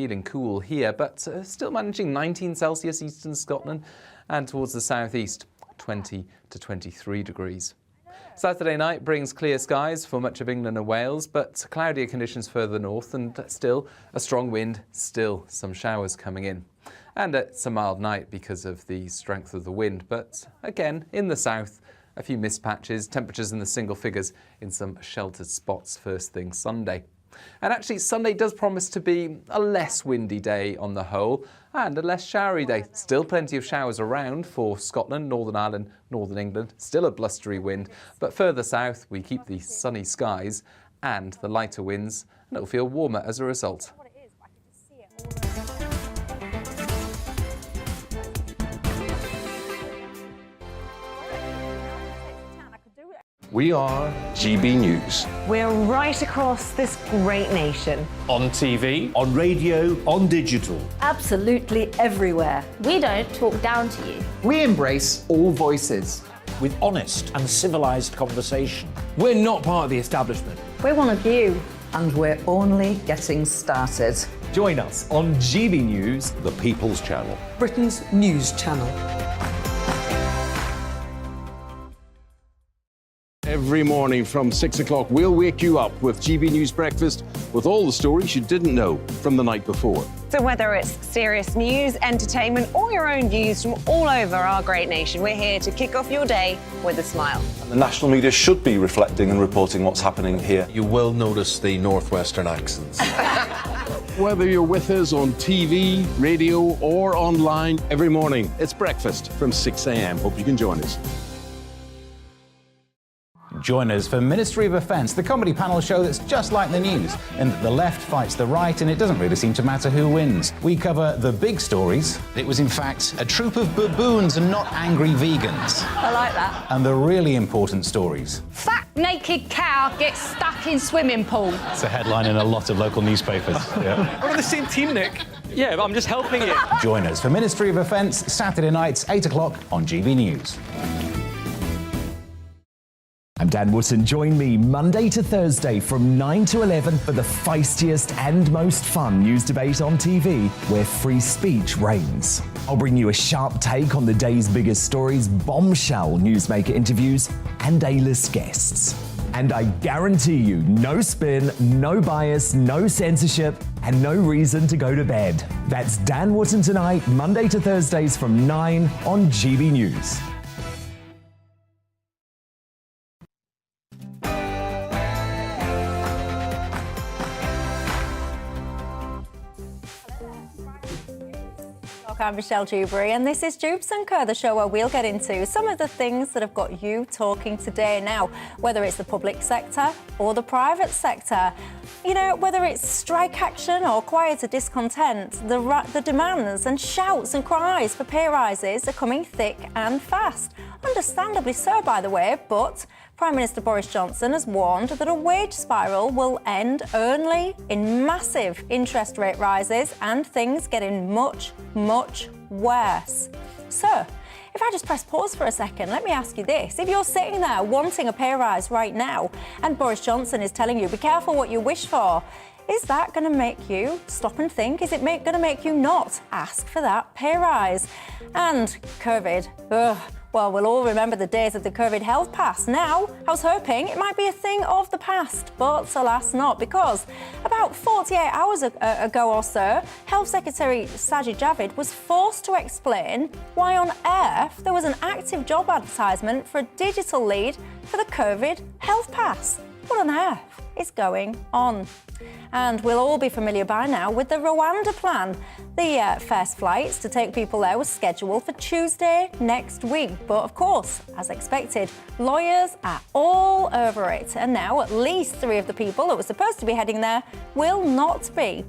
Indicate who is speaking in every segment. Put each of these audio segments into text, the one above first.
Speaker 1: feeling cool here, but still managing 19 Celsius eastern Scotland and towards the southeast, 20 to 23 degrees. Saturday night brings clear skies for much of England and Wales, but cloudier conditions further north and still a strong wind, still some showers coming in. And it's a mild night because of the strength of the wind, but again, in the south, a few mist patches, temperatures in the single figures in some sheltered spots first thing Sunday. And actually, Sunday does promise to be a less windy day on the whole and a less showery day. Still plenty of showers around for Scotland, Northern Ireland, Northern England. Still a blustery wind, but further south we keep the sunny skies and the lighter winds, and it'll feel warmer as a result.
Speaker 2: We are GB News.
Speaker 3: We're right across this great nation.
Speaker 4: On TV,
Speaker 5: on radio, on digital.
Speaker 6: Absolutely everywhere.
Speaker 7: We don't talk down to you.
Speaker 8: We embrace all voices.
Speaker 5: With honest and civilised conversation.
Speaker 4: we're not part of the establishment.
Speaker 6: We're one of you.
Speaker 9: And we're only getting started.
Speaker 10: Join us on GB News,
Speaker 2: The People's Channel.
Speaker 9: Britain's news channel.
Speaker 2: Every morning from 6 o'clock, we'll wake you up with GB News Breakfast with all the stories you didn't know from the night before.
Speaker 3: So whether it's serious news, entertainment, or your own views from all over our great nation, we're here to kick off your day with a smile.
Speaker 11: The national media should be reflecting and reporting what's happening here.
Speaker 12: You will notice the northwestern accents.
Speaker 2: Whether you're with us on TV, radio, or online, every morning, it's breakfast from 6 a.m. Hope you can join us.
Speaker 13: Join us for Ministry of Offence, the comedy panel show that's just like the news, in that the left fights the right and it doesn't really seem to matter who wins. We cover the big stories. It was in fact a troop of baboons and not angry vegans.
Speaker 6: I like that.
Speaker 13: And the really important stories.
Speaker 7: Fat naked cow gets stuck in swimming pool.
Speaker 13: It's a headline in a lot of local newspapers. Yeah.
Speaker 4: We're on the same team, Nick. Yeah, but I'm just helping you.
Speaker 13: Join us for Ministry of Offence, Saturday nights, 8 o'clock on GB News.
Speaker 10: I'm Dan Wootton. Join me Monday to Thursday from 9 to 11 for the feistiest and most fun news debate on TV, where free speech reigns. I'll bring you a sharp take on the day's biggest stories, bombshell newsmaker interviews, and A-list guests. And I guarantee you, no spin, no bias, no censorship, and no reason to go to bed. That's Dan Wootton tonight, Monday to Thursdays from 9 on GB News.
Speaker 6: I'm Michelle Dewberry, and this is Dewbs & Co, the show where we'll get into some of the things that have got you talking today. Now, whether it's the public sector or the private sector, you know, whether it's strike action or quieter discontent, the demands and shouts and cries for pay rises are coming thick and fast. Understandably so, by the way, but Prime Minister Boris Johnson has warned that a wage spiral will end only in massive interest rate rises and things getting much, much worse. So, if I just press pause for a second, let me ask you this. If you're sitting there wanting a pay rise right now and Boris Johnson is telling you, be careful what you wish for, is that going to make you stop and think? Is it going to make you not ask for that pay rise? And COVID, well, we'll all remember the days of the COVID health pass. Now, I was hoping it might be a thing of the past, but alas not, because about 48 hours ago or so, Health Secretary Sajid Javid was forced to explain why on earth there was an active job advertisement for a digital lead for the COVID health pass. What on earth is going on? And we'll all be familiar by now with the Rwanda plan. The first flights to take people there was scheduled for Tuesday next week. But of course, as expected, lawyers are all over it. And now at least 3 of the people that were supposed to be heading there will not be.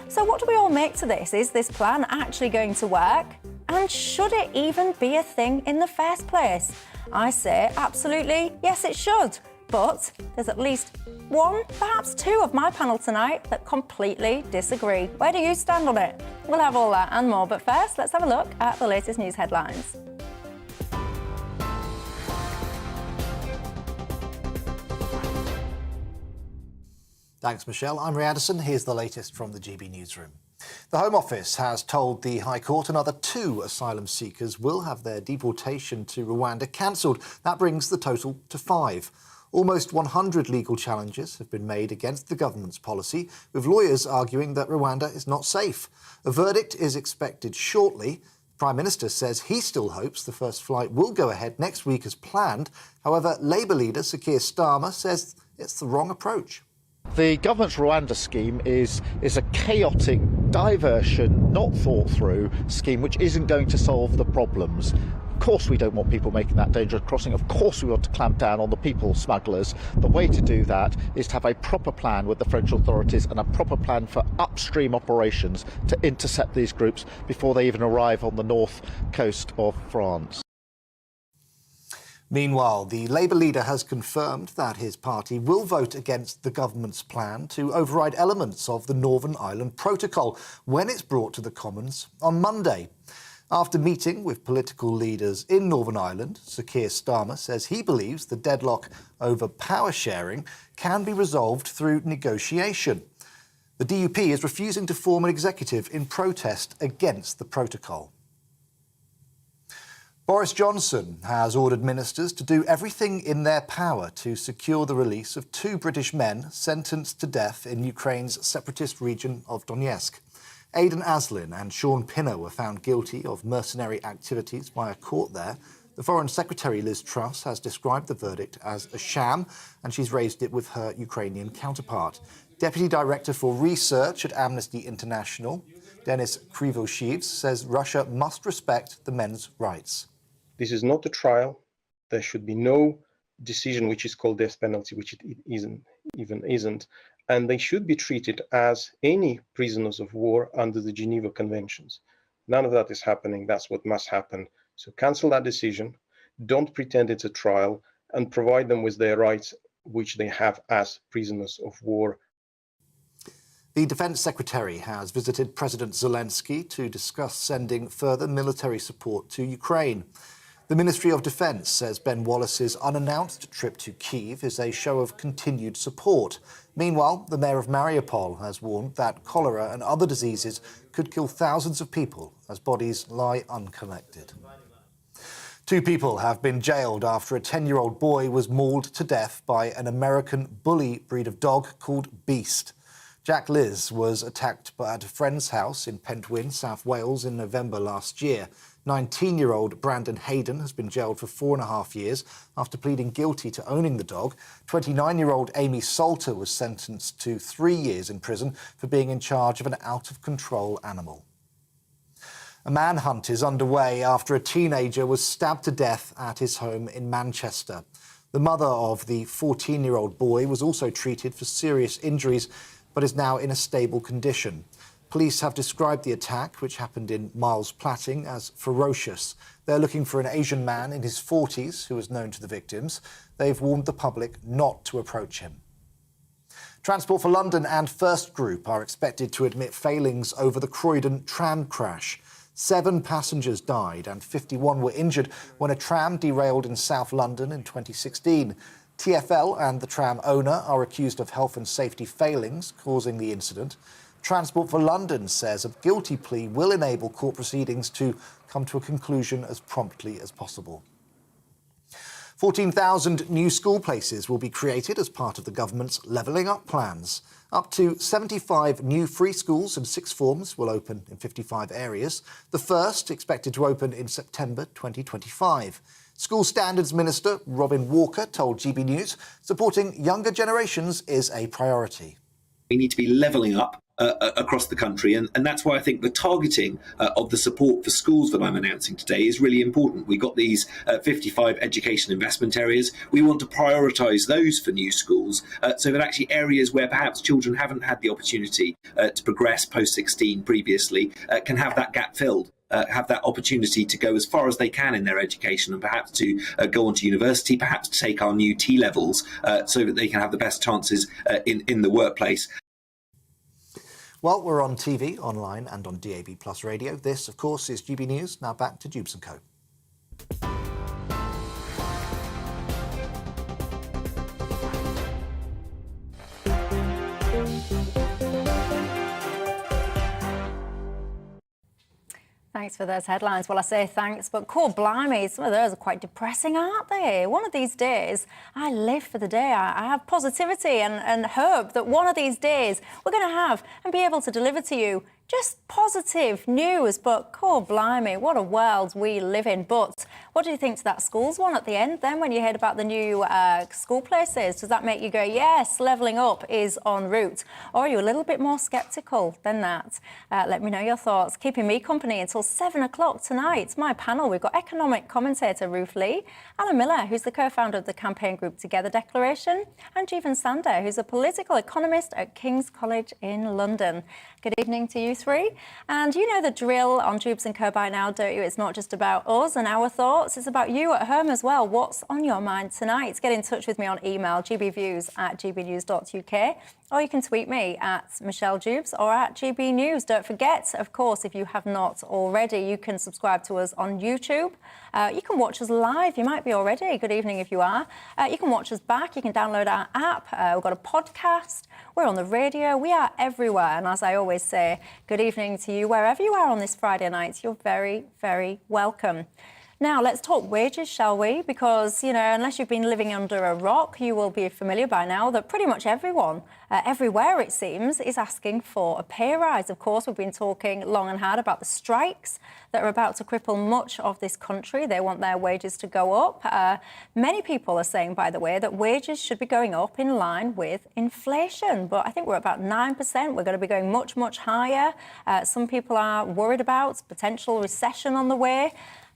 Speaker 6: So what do we all make to this? Is this plan actually going to work? And should it even be a thing in the first place? I say absolutely yes, it should. But there's at least 1, perhaps 2 of my panel tonight that completely disagree. Where do you stand on it? We'll have all that and more, but first, let's have a look at the latest news headlines.
Speaker 14: Thanks, Michelle. I'm Ray Addison. Here's the latest from the GB Newsroom. The Home Office has told the High Court another 2 asylum seekers will have their deportation to Rwanda cancelled. That brings the total to 5. Almost 100 legal challenges have been made against the government's policy, with lawyers arguing that Rwanda is not safe. A verdict is expected shortly. The Prime Minister says he still hopes the first flight will go ahead next week as planned. However, Labour leader Sir Keir Starmer says it's the wrong approach.
Speaker 15: The government's Rwanda scheme is a chaotic diversion, not thought through scheme which isn't going to solve the problems. Of course we don't want people making that dangerous crossing. Of course we want to clamp down on the people smugglers. The way to do that is to have a proper plan with the French authorities and a proper plan for upstream operations to intercept these groups before they even arrive on the north coast of France.
Speaker 14: Meanwhile, the Labour leader has confirmed that his party will vote against the government's plan to override elements of the Northern Ireland Protocol when it's brought to the Commons on Monday. After meeting with political leaders in Northern Ireland, Sir Keir Starmer says he believes the deadlock over power sharing can be resolved through negotiation. The DUP is refusing to form an executive in protest against the protocol. Boris Johnson has ordered ministers to do everything in their power to secure the release of 2 British men sentenced to death in Ukraine's separatist region of Donetsk. Aidan Aslin and Sean Pinner were found guilty of mercenary activities by a court there. The Foreign Secretary Liz Truss has described the verdict as a sham, and she's raised it with her Ukrainian counterpart. Deputy Director for Research at Amnesty International, Denis Krivosheevs, says Russia must respect the men's rights.
Speaker 16: This is not a trial. There should be no decision which is called death penalty, which it isn't. And they should be treated as any prisoners of war under the Geneva Conventions. None of that is happening. That's what must happen. So cancel that decision. Don't pretend it's a trial, and provide them with their rights, which they have as prisoners of war.
Speaker 14: The Defence Secretary has visited President Zelensky to discuss sending further military support to Ukraine. The Ministry of Defence says Ben Wallace's unannounced trip to Kyiv is a show of continued support. Meanwhile, the mayor of Mariupol has warned that cholera and other diseases could kill thousands of people as bodies lie uncollected. 2 people have been jailed after a 10-year-old boy was mauled to death by an American bully breed of dog called Beast. Jack Liz was attacked at a friend's house in Pentwyn, South Wales in November last year. 19-year-old Brandon Hayden has been jailed for 4.5 years after pleading guilty to owning the dog. 29-year-old Amy Salter was sentenced to 3 years in prison for being in charge of an out-of-control animal. A manhunt is underway after a teenager was stabbed to death at his home in Manchester. The mother of the 14-year-old boy was also treated for serious injuries, but is now in a stable condition. Police have described the attack, which happened in Miles Platting, as ferocious. They're looking for an Asian man in his 40s who was known to the victims. They've warned the public not to approach him. Transport for London and First Group are expected to admit failings over the Croydon tram crash. 7 passengers died and 51 were injured when a tram derailed in South London in 2016. TfL and the tram owner are accused of health and safety failings causing the incident. Transport for London says a guilty plea will enable court proceedings to come to a conclusion as promptly as possible. 14,000 new school places will be created as part of the government's Levelling Up plans. Up to 75 new free schools and sixth forms will open in 55 areas. The first expected to open in September 2025. School Standards Minister Robin Walker told GBNews supporting younger generations is a priority.
Speaker 17: We need to be levelling up across the country, and that's why I think the targeting of the support for schools that I'm announcing today is really important. We've got these 55 education investment areas. We want to prioritise those for new schools so that actually areas where perhaps children haven't had the opportunity to progress post-16 previously can have that gap filled. Have that opportunity to go as far as they can in their education and perhaps to go on to university, perhaps to take our new T-levels so that they can have the best chances in the workplace.
Speaker 14: Well, we're on TV, online and on DAB+ radio. This, of course, is GB News. Now back to Dewbs & Co.
Speaker 6: Thanks for those headlines. Well, I say thanks, but cool, blimey, some of those are quite depressing, aren't they? One of these days, I live for the day. I have positivity and hope that one of these days we're going to have and be able to deliver to you just positive news. But cool, blimey, what a world we live in. But what do you think to that schools one at the end then when you heard about the new school places? Does that make you go, yes, levelling up is en route? Or are you a little bit more sceptical than that? Let me know your thoughts. Keeping me company until 7 o'clock tonight. My panel, we've got economic commentator Ruth Lee, Alan Miller, who's the co-founder of the campaign group Together Declaration, and Jeevan Sander, who's a political economist at King's College in London. Good evening to you three. And you know the drill on Dewbs & Co by now, don't you? It's not just about us and our thoughts, it's about you at home as well. What's on your mind tonight? Get in touch with me on email, gbviews@gbnews.uk, or you can tweet me at Michelle Dewbs or at GBNews. Don't forget, of course, if you have not already, you can subscribe to us on YouTube. You can watch us live. You might be already. Good evening if you are. You can watch us back. You can download our app. We've got a podcast. We're on the radio. We are everywhere. And as I always say, good evening to you wherever you are on this Friday night. You're very, very welcome. Now, let's talk wages, shall we? Because, you know, unless you've been living under a rock, you will be familiar by now that pretty much everyone, everywhere it seems, is asking for a pay rise. Of course, we've been talking long and hard about the strikes that are about to cripple much of this country. They want their wages to go up. Many people are saying, by the way, that wages should be going up in line with inflation. But I think we're about 9%. We're going to be going much, much higher. Some people are worried about potential recession on the way.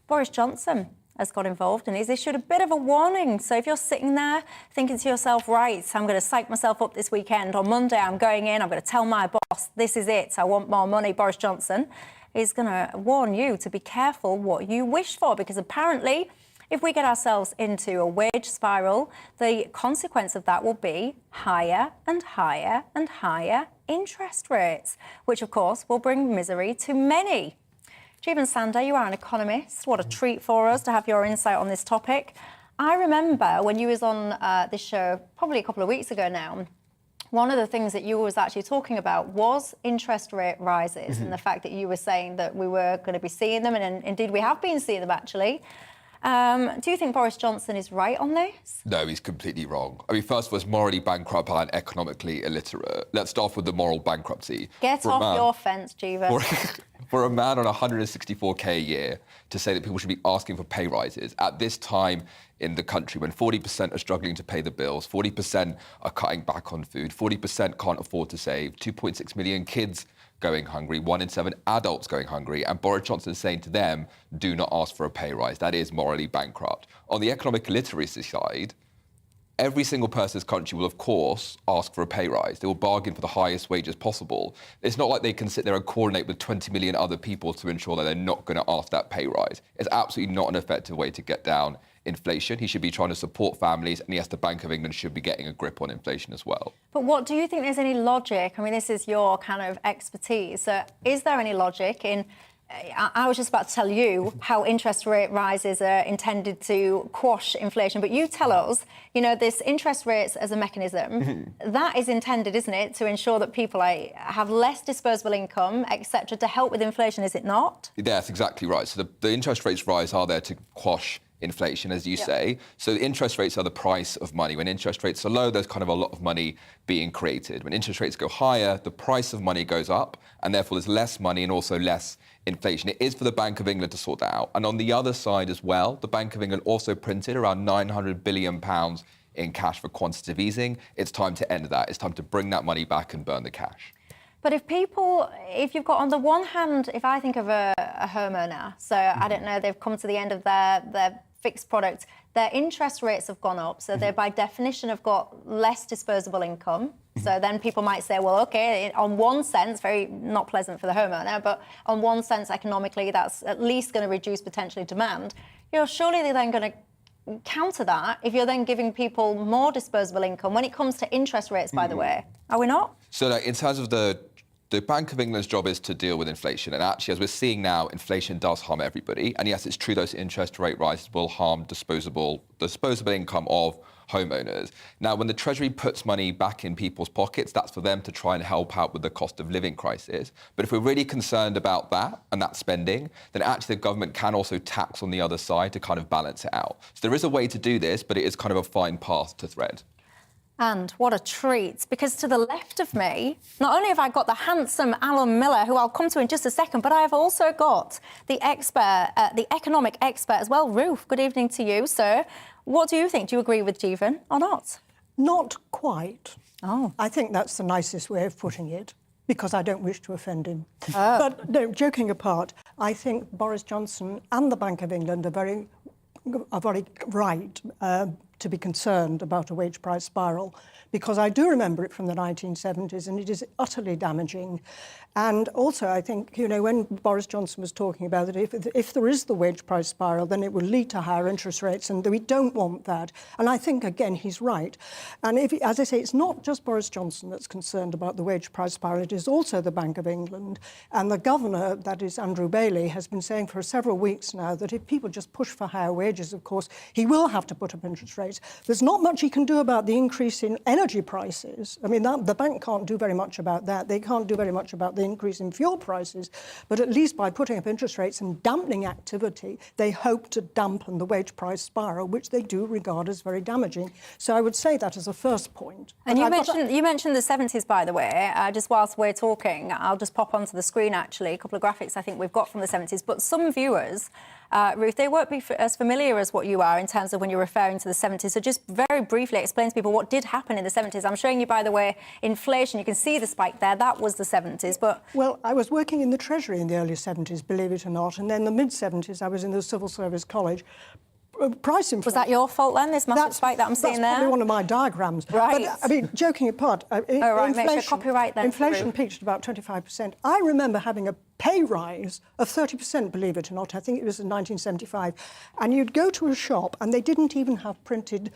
Speaker 6: Boris Johnson has got involved and he's issued a bit of a warning. So if you're sitting there thinking to yourself, right, I'm going to psych myself up this weekend. On Monday, I'm going in, I'm going to tell my boss, this is it, I want more money. Boris Johnson is going to warn you to be careful what you wish for, because apparently if we get ourselves into a wage spiral, the consequence of that will be higher and higher and higher interest rates, which of course will bring misery to many. Jeevan Sander, you are an economist. What a treat for us to have your insight on this topic. I remember when you was on this show probably a couple of weeks ago now, one of the things that you was actually talking about was interest rate rises and the fact that you were saying that we were going to be seeing them, and indeed we have been seeing them actually. Do you think Boris Johnson is right on this?
Speaker 18: No, he's completely wrong. I mean, first of all, it's morally bankrupt and economically illiterate. Let's start with the moral bankruptcy.
Speaker 6: Get off your fence, Jeevan.
Speaker 18: For a man on 164k a year to say that people should be asking for pay rises at this time in the country when 40% are struggling to pay the bills, 40% are cutting back on food, 40% can't afford to save, 2.6 million kids going hungry, 1 in 7 adults going hungry, and Boris Johnson is saying to them, do not ask for a pay rise. That is morally bankrupt. On the economic literacy side, every single person in this country will, of course, ask for a pay rise. They will bargain for the highest wages possible. It's not like they can sit there and coordinate with 20 million other people to ensure that they're not going to ask that pay rise. It's absolutely not an effective way to get down inflation. He should be trying to support families, and yes, the Bank of England should be getting a grip on inflation as well.
Speaker 6: But what do you think there's any logic? I mean, this is your kind of expertise. So is there any logic in... I was just about to tell you how interest rate rises are intended to quash inflation, but you tell us, you know, this interest rates as a mechanism, that is intended, isn't it, to ensure that people have less disposable income, etc., to help with inflation, is it not?
Speaker 18: Yeah, that's exactly right. So the interest rates rise are there to quash inflation, as you say. So the interest rates are the price of money. When interest rates are low, there's kind of a lot of money being created. When interest rates go higher, the price of money goes up, and therefore there's less money and also less inflation. It is for the Bank of England to sort that out. And on the other side as well, the Bank of England also printed around £900 billion in cash for quantitative easing. It's time to end that. It's time to bring that money back and burn the cash.
Speaker 6: But if you've got, on the one hand, if I think of a homeowner, so I don't know, they've come to the end of their fixed product, their interest rates have gone up, so they by definition have got less disposable income. So then people might say, well, OK, on one sense, very not pleasant for the homeowner, but on one sense, economically, that's at least going to reduce potentially demand. You're surely then going to counter that if you're then giving people more disposable income when it comes to interest rates, by the way. Are we not?
Speaker 18: So in terms of the The Bank of England's job is to deal with inflation. And actually, as we're seeing now, inflation does harm everybody. And yes, it's true those interest rate rises will harm disposable income of homeowners. Now, when the Treasury puts money back in people's pockets, that's for them to try and help out with the cost of living crisis. But if we're really concerned about that and that spending, then actually the government can also tax on the other side to kind of balance it out. So there is a way to do this, but it is kind of a fine path to thread.
Speaker 6: And what a treat, because to the left of me, not only have I got the handsome Alan Miller, who I'll come to in just a second, but I have also got the expert, the economic expert as well. Ruth, good evening to you, sir. What do you think? Do you agree with Jeevan or not?
Speaker 19: Not quite.
Speaker 6: Oh.
Speaker 19: I think that's the nicest way of putting it, because I don't wish to offend him. But no, joking apart, I think Boris Johnson and the Bank of England are very right to be concerned about a wage price spiral, because I do remember it from the 1970s and it is utterly damaging. And also, I think, you know, when Boris Johnson was talking about it, if there is the wage price spiral, then it will lead to higher interest rates, and we don't want that. And I think, again, he's right. And as I say, it's not just Boris Johnson that's concerned about the wage price spiral, it is also the Bank of England. And the governor, that is Andrew Bailey, has been saying for several weeks now that if people just push for higher wages, of course, he will have to put up interest rates. There's not much he can do about the increase in energy prices. I mean, the bank can't do very much about that. They can't do very much about the increase in fuel prices, but at least by putting up interest rates and dampening activity, they hope to dampen the wage price spiral, which they do regard as very damaging. So I would say that as a first point.
Speaker 6: And you mentioned the 70s, by the way. Just whilst we're talking, I'll just pop onto the screen, actually, a couple of graphics I think we've got from the 70s. But some viewers, Ruth, they won't be as familiar as what you are in terms of when you're referring to the 70s. So just very briefly explain to people what did happen in the 70s. I'm showing you, by the way, inflation. You can see the spike there. That was the 70s. But
Speaker 19: well, I was working in the Treasury in the early 70s, believe it or not, and then the mid-70s I was in the Civil Service College. Price inflation.
Speaker 6: Was that your fault then, this massive spike that I'm seeing there?
Speaker 19: That's probably one of my diagrams.
Speaker 6: Right.
Speaker 19: But, I mean, joking apart,
Speaker 6: make sure copyright then.
Speaker 19: Inflation peaked at about 25%. I remember having a pay rise of 30%, believe it or not. I think it was in 1975. And you'd go to a shop and they didn't even have printed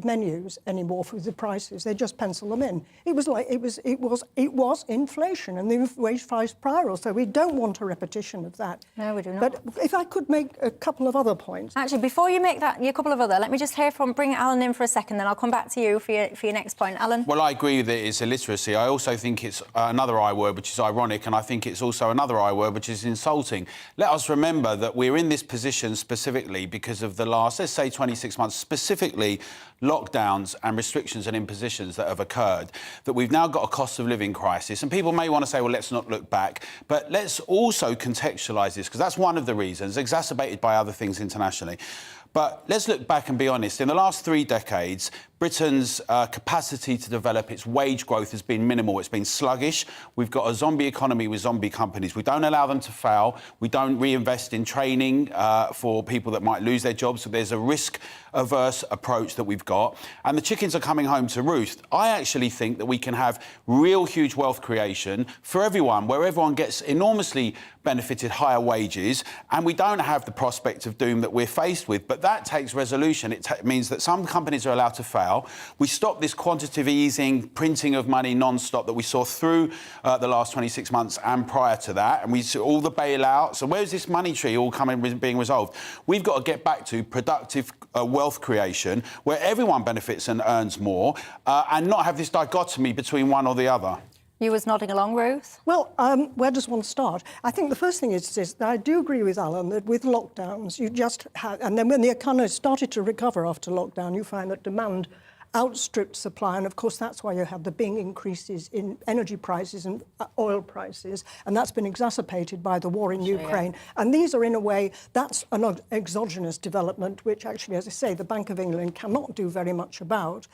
Speaker 19: menus anymore for the prices. They just pencil them in. It was inflation and the wage price spiral. So we don't want a repetition of that.
Speaker 6: No, we do not.
Speaker 19: But if I could make a couple of other points.
Speaker 6: Actually, before you make that, a couple of other, let me just bring Alan in for a second, then I'll come back to you for your next point. Alan?
Speaker 13: Well, I agree that it's illiteracy. I also think it's another I word, which is ironic, and I think it's also another I word, which is insulting. Let us remember that we're in this position specifically because of the last, let's say, 26 months, specifically lockdowns and restrictions and impositions that have occurred, that we've now got a cost of living crisis. And people may want to say, well, let's not look back, but let's also contextualise this, because that's one of the reasons, exacerbated by other things internationally. But let's look back and be honest. In the last 3 decades, Britain's capacity to develop its wage growth has been minimal. It's been sluggish. We've got a zombie economy with zombie companies. We don't allow them to fail. We don't reinvest in training for people that might lose their jobs. So there's a risk-averse approach that we've got. And the chickens are coming home to roost. I actually think that we can have real huge wealth creation for everyone, where everyone gets enormously benefited higher wages, and we don't have the prospect of doom that we're faced with. But that takes resolution. It means that some companies are allowed to fail. We stop this quantitative easing, printing of money non-stop that we saw through the last 26 months and prior to that. And we see all the bailouts. So where's this money tree all being resolved? We've got to get back to productive wealth creation where everyone benefits and earns more and not have this dichotomy between one or the other.
Speaker 6: You was nodding along, Ruth?
Speaker 19: Well, where does one start? I think the first thing is that I do agree with Alan that with lockdowns, you just had... And then when the economy started to recover after lockdown, you find that demand outstripped supply. And, of course, that's why you have the big increases in energy prices and oil prices. And that's been exacerbated by the war in Ukraine. Yeah. And these are, in a way, that's an exogenous development, which actually, as I say, the Bank of England cannot do very much about.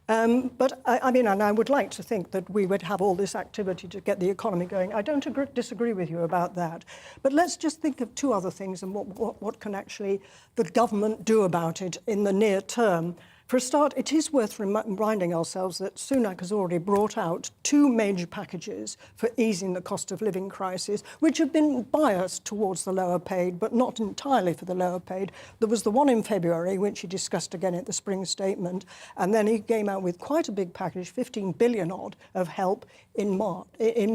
Speaker 19: But, I mean, and I would like to think that we would have all this activity to get the economy going. I don't disagree with you about that. But let's just think of 2 other things and what can actually the government do about it in the near term. For a start, it is worth reminding ourselves that Sunak has already brought out 2 major packages for easing the cost of living crisis, which have been biased towards the lower paid, but not entirely for the lower paid. There was the one in February, which he discussed again at the spring statement, and then he came out with quite a big package, 15 billion odd, of help in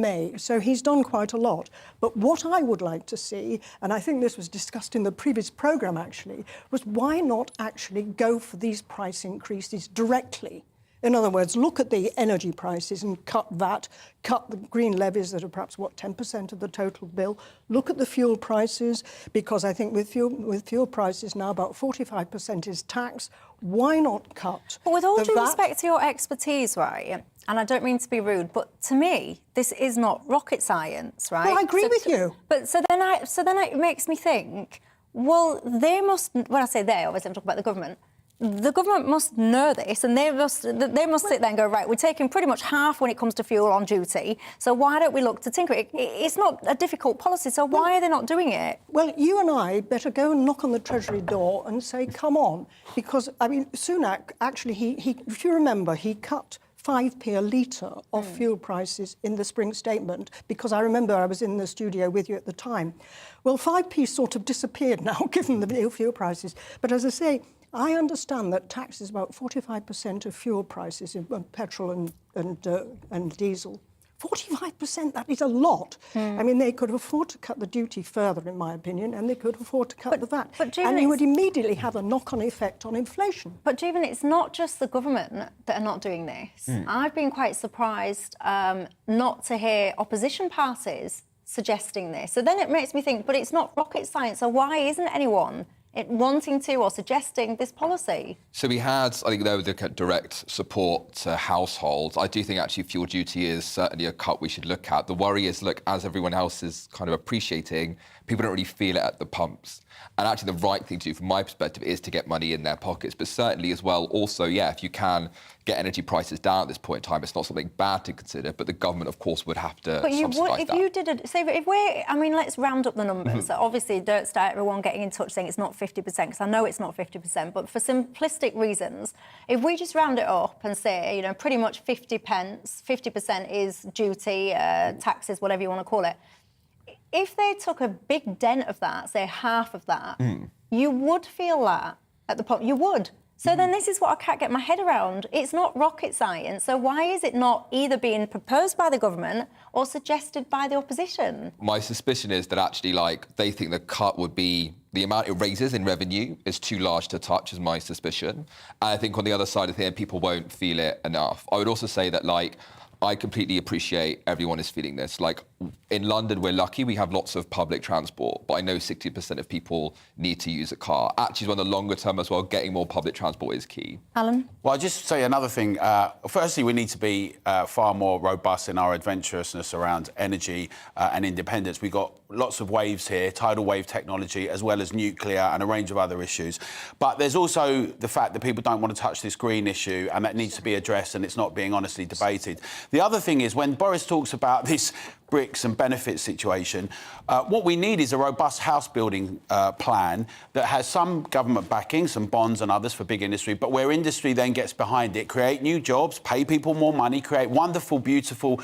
Speaker 19: May. So he's done quite a lot. But what I would like to see, and I think this was discussed in the previous programme actually, was why not actually go for these price increases directly? In other words, look at the energy prices and cut VAT, cut the green levies that are perhaps, 10% of the total bill. Look at the fuel prices, because I think with fuel prices now about 45% is tax. Why not cut?
Speaker 6: But with all
Speaker 19: the
Speaker 6: due
Speaker 19: VAT?
Speaker 6: respect to your expertise, right, and I don't mean to be rude, but to me, this is not rocket science, right?
Speaker 19: Well, I agree with you.
Speaker 6: But so then it makes me think, well, they must, when I say they, obviously I'm talking about the government must know this, and they must sit there and go, right, we're taking pretty much half when it comes to fuel on duty, so why don't we look to tinker it? It's not a difficult policy, so why are they not doing it?
Speaker 19: Well, you and I better go and knock on the Treasury door and say, come on, because, I mean, Sunak, actually, he if you remember, he cut 5p a litre of fuel prices in the spring statement, because I remember I was in the studio with you at the time. Well, 5p sort of disappeared now, given the new fuel prices. But as I say, I understand that tax is about 45% of fuel prices in petrol and diesel. 45%, that is a lot. I mean, they could afford to cut the duty further, in my opinion, and they could afford to cut the VAT. And you would immediately have a knock-on effect on inflation.
Speaker 6: But, Jeevan, it's not just the government that are not doing this. I've been quite surprised not to hear opposition parties suggesting this. So then it makes me think, but it's not rocket science, so why isn't anyone wanting to or suggesting this policy?
Speaker 18: So we had, I think, there was the direct support to households. I do think actually fuel duty is certainly a cut we should look at. The worry is, look, as everyone else is kind of appreciating, people don't really feel it at the pumps. And actually the right thing to do from my perspective is to get money in their pockets. But certainly as well, also, yeah, if you can get energy prices down at this point in time, it's not something bad to consider, but the government, of course, would have to
Speaker 6: But you would,
Speaker 18: subsidise
Speaker 6: if
Speaker 18: that.
Speaker 6: you did, say, if we're, I mean, let's round up the numbers. So obviously, don't start everyone getting in touch saying it's not 50%, because I know it's not 50%, but for simplistic reasons, if we just round it up and say, you know, pretty much 50% is duty, taxes, whatever you want to call it, if they took a big dent of that, say half of that, you would feel that at the pump. You would. So then this is what I can't get my head around. It's not rocket science. So why is it not either being proposed by the government or suggested by the opposition?
Speaker 18: My suspicion is that actually, like, they think the cut would be the amount it raises in revenue is too large to touch, is my suspicion. And I think on the other side of the thing, people won't feel it enough. I would also say that, like, I completely appreciate everyone is feeling this. Like, in London, we're lucky. We have lots of public transport, but I know 60% of people need to use a car. Actually, on the longer term as well, getting more public transport is key.
Speaker 6: Alan?
Speaker 20: Well, I'll just say another thing. Firstly, we need to be far more robust in our adventurousness around energy and independence. We've got lots of waves here, tidal wave technology, as well as nuclear and a range of other issues. But there's also the fact that people don't want to touch this green issue, and that needs to be addressed, and it's not being honestly debated. The other thing is, when Boris talks about this bricks and benefits situation, what we need is a robust house building plan that has some government backing, some bonds and others for big industry, but where industry then gets behind it, create new jobs, pay people more money, create wonderful, beautiful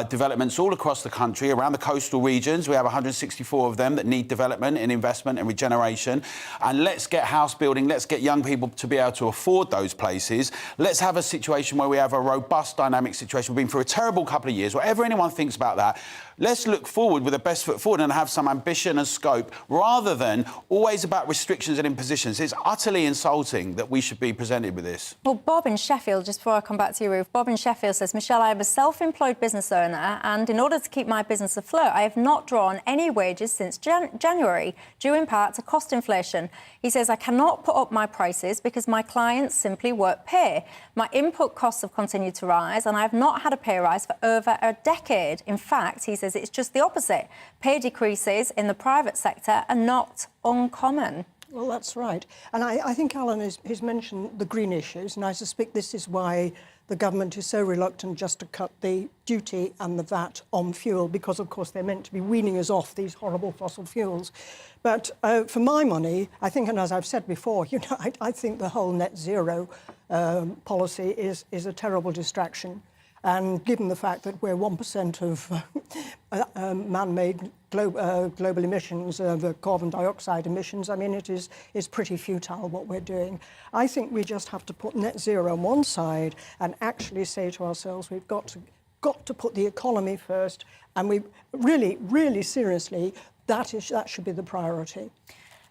Speaker 20: developments all across the country, around the coastal regions. We have 164 of them that need development and investment and regeneration. And let's get house building, let's get young people to be able to afford those places. Let's have a situation where we have a robust, dynamic situation. We've been through a terrible couple of years. Whatever anyone thinks about that, let's look forward with the best foot forward and have some ambition and scope, rather than always about restrictions and impositions. It's utterly insulting that we should be presented with this.
Speaker 6: Well, Bob in Sheffield, just before I come back to you, Ruth, Bob in Sheffield says, Michelle, I am a self-employed business owner, and in order to keep my business afloat, I have not drawn any wages since January, due in part to cost inflation. He says, I cannot put up my prices because my clients simply won't pay. My input costs have continued to rise, and I have not had a pay rise for over a decade. In fact, he says it's just the opposite. Pay decreases in the private sector are not uncommon.
Speaker 19: Well, that's right. And I think Alan has mentioned the green issues, and I suspect this is why the government is so reluctant just to cut the duty and the VAT on fuel because, of course, they're meant to be weaning us off these horrible fossil fuels. But for my money, I think, and as I've said before, you know, I think the whole net zero policy is a terrible distraction. And given the fact that we're 1% of man-made global emissions, the carbon dioxide emissions, I mean, it's pretty futile what we're doing. I think we just have to put net zero on one side and actually say to ourselves, we've got to put the economy first, and we really seriously, that should be the priority.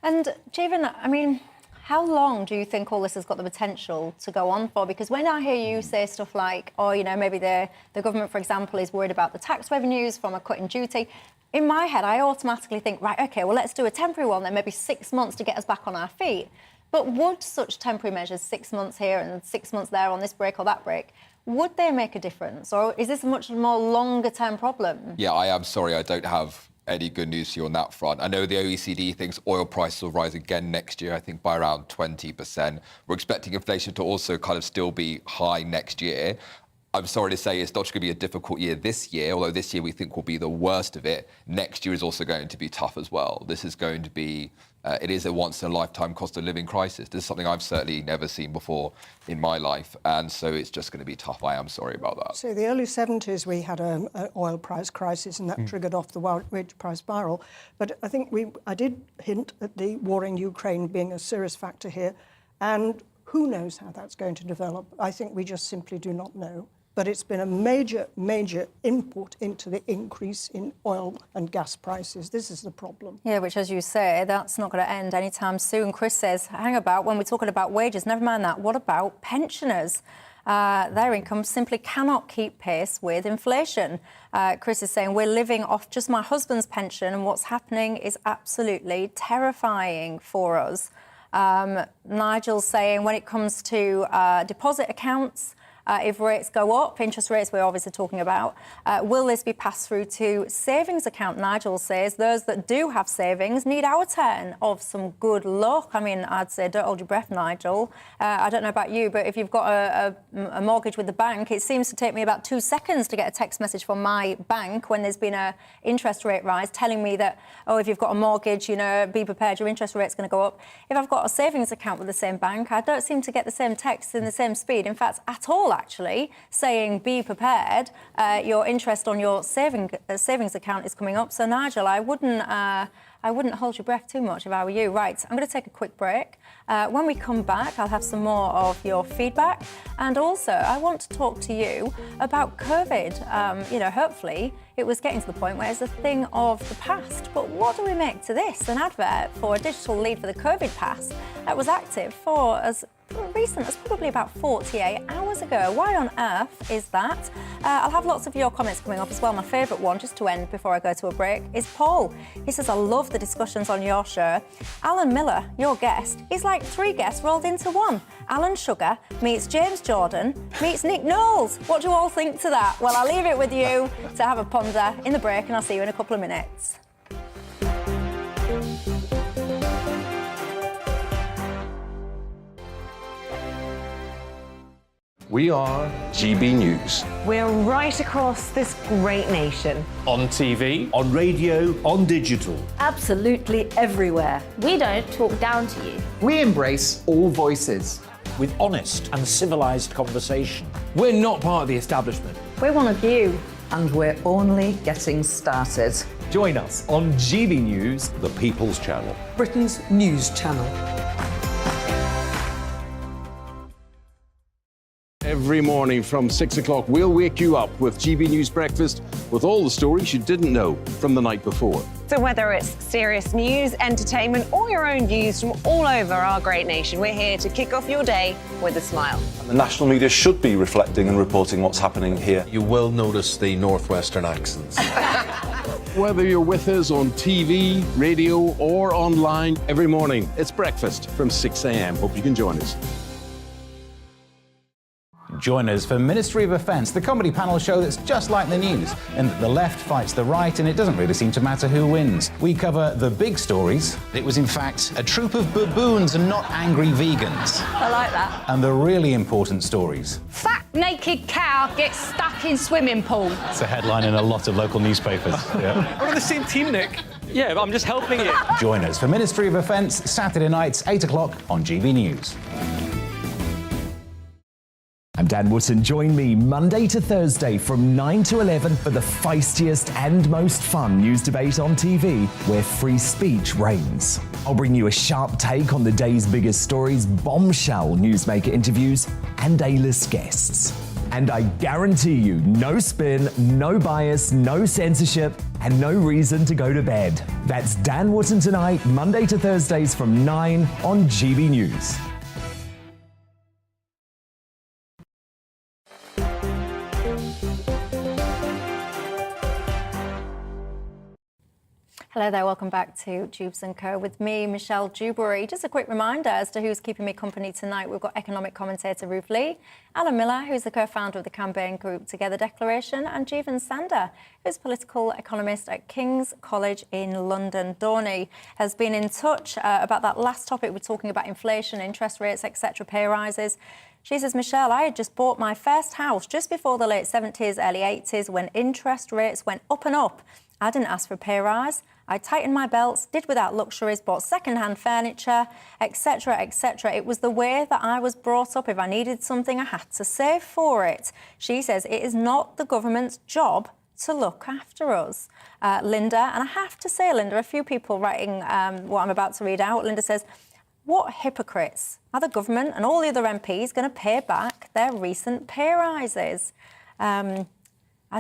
Speaker 6: And Jeevan, I mean, how long do you think all this has got the potential to go on for? Because when I hear you say stuff like, oh, you know, maybe the government, for example, is worried about the tax revenues from a cut in duty, in my head, I automatically think, right, OK, well, let's do a temporary one, then maybe 6 months to get us back on our feet. But would such temporary measures, 6 months here and 6 months there on this break or that break, would they make a difference? Or is this a much more longer-term problem?
Speaker 18: Yeah, I am sorry, I don't have any good news for you on that front. I know the OECD thinks oil prices will rise again next year, I think by around 20%. We're expecting inflation to also kind of still be high next year. I'm sorry to say it's not just going to be a difficult year this year, although this year we think will be the worst of it. Next year is also going to be tough as well. This is going to be, it is a once-in-a-lifetime cost of living crisis. This is something I've certainly never seen before in my life, and so it's just going to be tough. I am sorry about that.
Speaker 19: So the early 70s, we had an oil price crisis, and that triggered off the wage price spiral. But I think I did hint at the war in Ukraine being a serious factor here, and who knows how that's going to develop. I think we just simply do not know. But it's been a major input into the increase in oil and gas prices. This is the problem.
Speaker 6: Yeah, which, as you say, that's not going to end anytime soon. Chris says, hang about, when we're talking about wages, never mind that, what about pensioners? Their income simply cannot keep pace with inflation. Chris is saying, we're living off just my husband's pension, and what's happening is absolutely terrifying for us. Nigel's saying, when it comes to deposit accounts, if rates go up, interest rates we're obviously talking about, will this be passed through to savings account? Nigel says those that do have savings need our turn of some good luck. I mean, I'd say don't hold your breath, Nigel. I don't know about you, but if you've got a mortgage with the bank, it seems to take me about 2 seconds to get a text message from my bank when there's been an interest rate rise telling me that, oh, if you've got a mortgage, you know, be prepared, your interest rate's going to go up. If I've got a savings account with the same bank, I don't seem to get the same texts in the same speed, in fact, at all, actually, saying be prepared, your interest on your savings account is coming up. So, Nigel, I wouldn't hold your breath too much if I were you. Right, I'm going to take a quick break. When we come back, I'll have some more of your feedback. And also, I want to talk to you about COVID. You know, hopefully, it was getting to the point where it's a thing of the past. But what do we make to this? An advert for a digital lead for the COVID pass that was active for as recent as probably about 48 hours ago. Why on earth is that? I'll have lots of your comments coming up as well. My favourite one, just to end before I go to a break, is Paul. He says, I love the discussions on your show. Alan Miller, your guest, is like 3 guests rolled into one. Alan Sugar meets James Jordan, meets Nick Knowles. What do you all think to that? Well, I'll leave it with you to have a ponder in the break, and I'll see you in a couple of minutes.
Speaker 2: We are GB News.
Speaker 3: We're right across this great nation.
Speaker 4: On TV,
Speaker 5: on radio, on digital.
Speaker 9: Absolutely everywhere.
Speaker 7: We don't talk down to you.
Speaker 8: We embrace all voices.
Speaker 5: With honest and civilised conversation.
Speaker 4: we're not part of the establishment.
Speaker 3: We're one of you.
Speaker 9: And we're only getting started.
Speaker 10: Join us on GB News,
Speaker 2: The People's Channel.
Speaker 9: Britain's news channel.
Speaker 2: Every morning from 6 o'clock, we'll wake you up with GB News Breakfast with all the stories you didn't know from the night before.
Speaker 3: So whether it's serious news, entertainment, or your own views from all over our great nation, we're here to kick off your day with a smile.
Speaker 11: And the national media should be reflecting and reporting what's happening here.
Speaker 12: You will notice the northwestern accents.
Speaker 2: Whether you're with us on TV, radio, or online, every morning, it's breakfast from 6 a.m. Hope you can join us.
Speaker 13: Join us for Ministry of Offence, the comedy panel show that's just like the news, in that the left fights the right and it doesn't really seem to matter who wins. We cover the big stories. It was in fact a troop of baboons and not angry vegans.
Speaker 7: I like that.
Speaker 13: And the really important stories.
Speaker 7: Fat naked cow gets stuck in swimming pool.
Speaker 21: It's a headline in a lot of local newspapers. Yeah.
Speaker 4: We're on the same team, Nick. Yeah, but I'm just helping you.
Speaker 13: Join us for Ministry of Offence, Saturday nights, 8 o'clock on GB News.
Speaker 10: I'm Dan Wootton. Join me Monday to Thursday from 9 to 11 for the feistiest and most fun news debate on TV, where free speech reigns. I'll bring you a sharp take on the day's biggest stories, bombshell newsmaker interviews, and A-list guests. And I guarantee you, no spin, no bias, no censorship, and no reason to go to bed. That's Dan Wootton tonight, Monday to Thursdays from 9 on GB News.
Speaker 6: Hello there, welcome back to Dewbs & Co. with me, Michelle Dewberry. Just a quick reminder as to who's keeping me company tonight. We've got economic commentator Ruth Lee, Alan Miller, who's the co-founder of the campaign group Together Declaration, and Jeevan Sander, who's political economist at King's College in London. Dorney has been in touch about that last topic. We're talking about inflation, interest rates, etc., pay rises. She says, Michelle, I had just bought my first house just before the late 70s, early 80s, when interest rates went up and up. I didn't ask for a pay rise. I tightened my belts, did without luxuries, bought second-hand furniture, etc., etc. It was the way that I was brought up. If I needed something, I had to save for it. She says it is not the government's job to look after us. Linda, and I have to say, Linda, a few people writing what I'm about to read out. Linda says, what hypocrites are the government and all the other MPs going to pay back their recent pay rises? I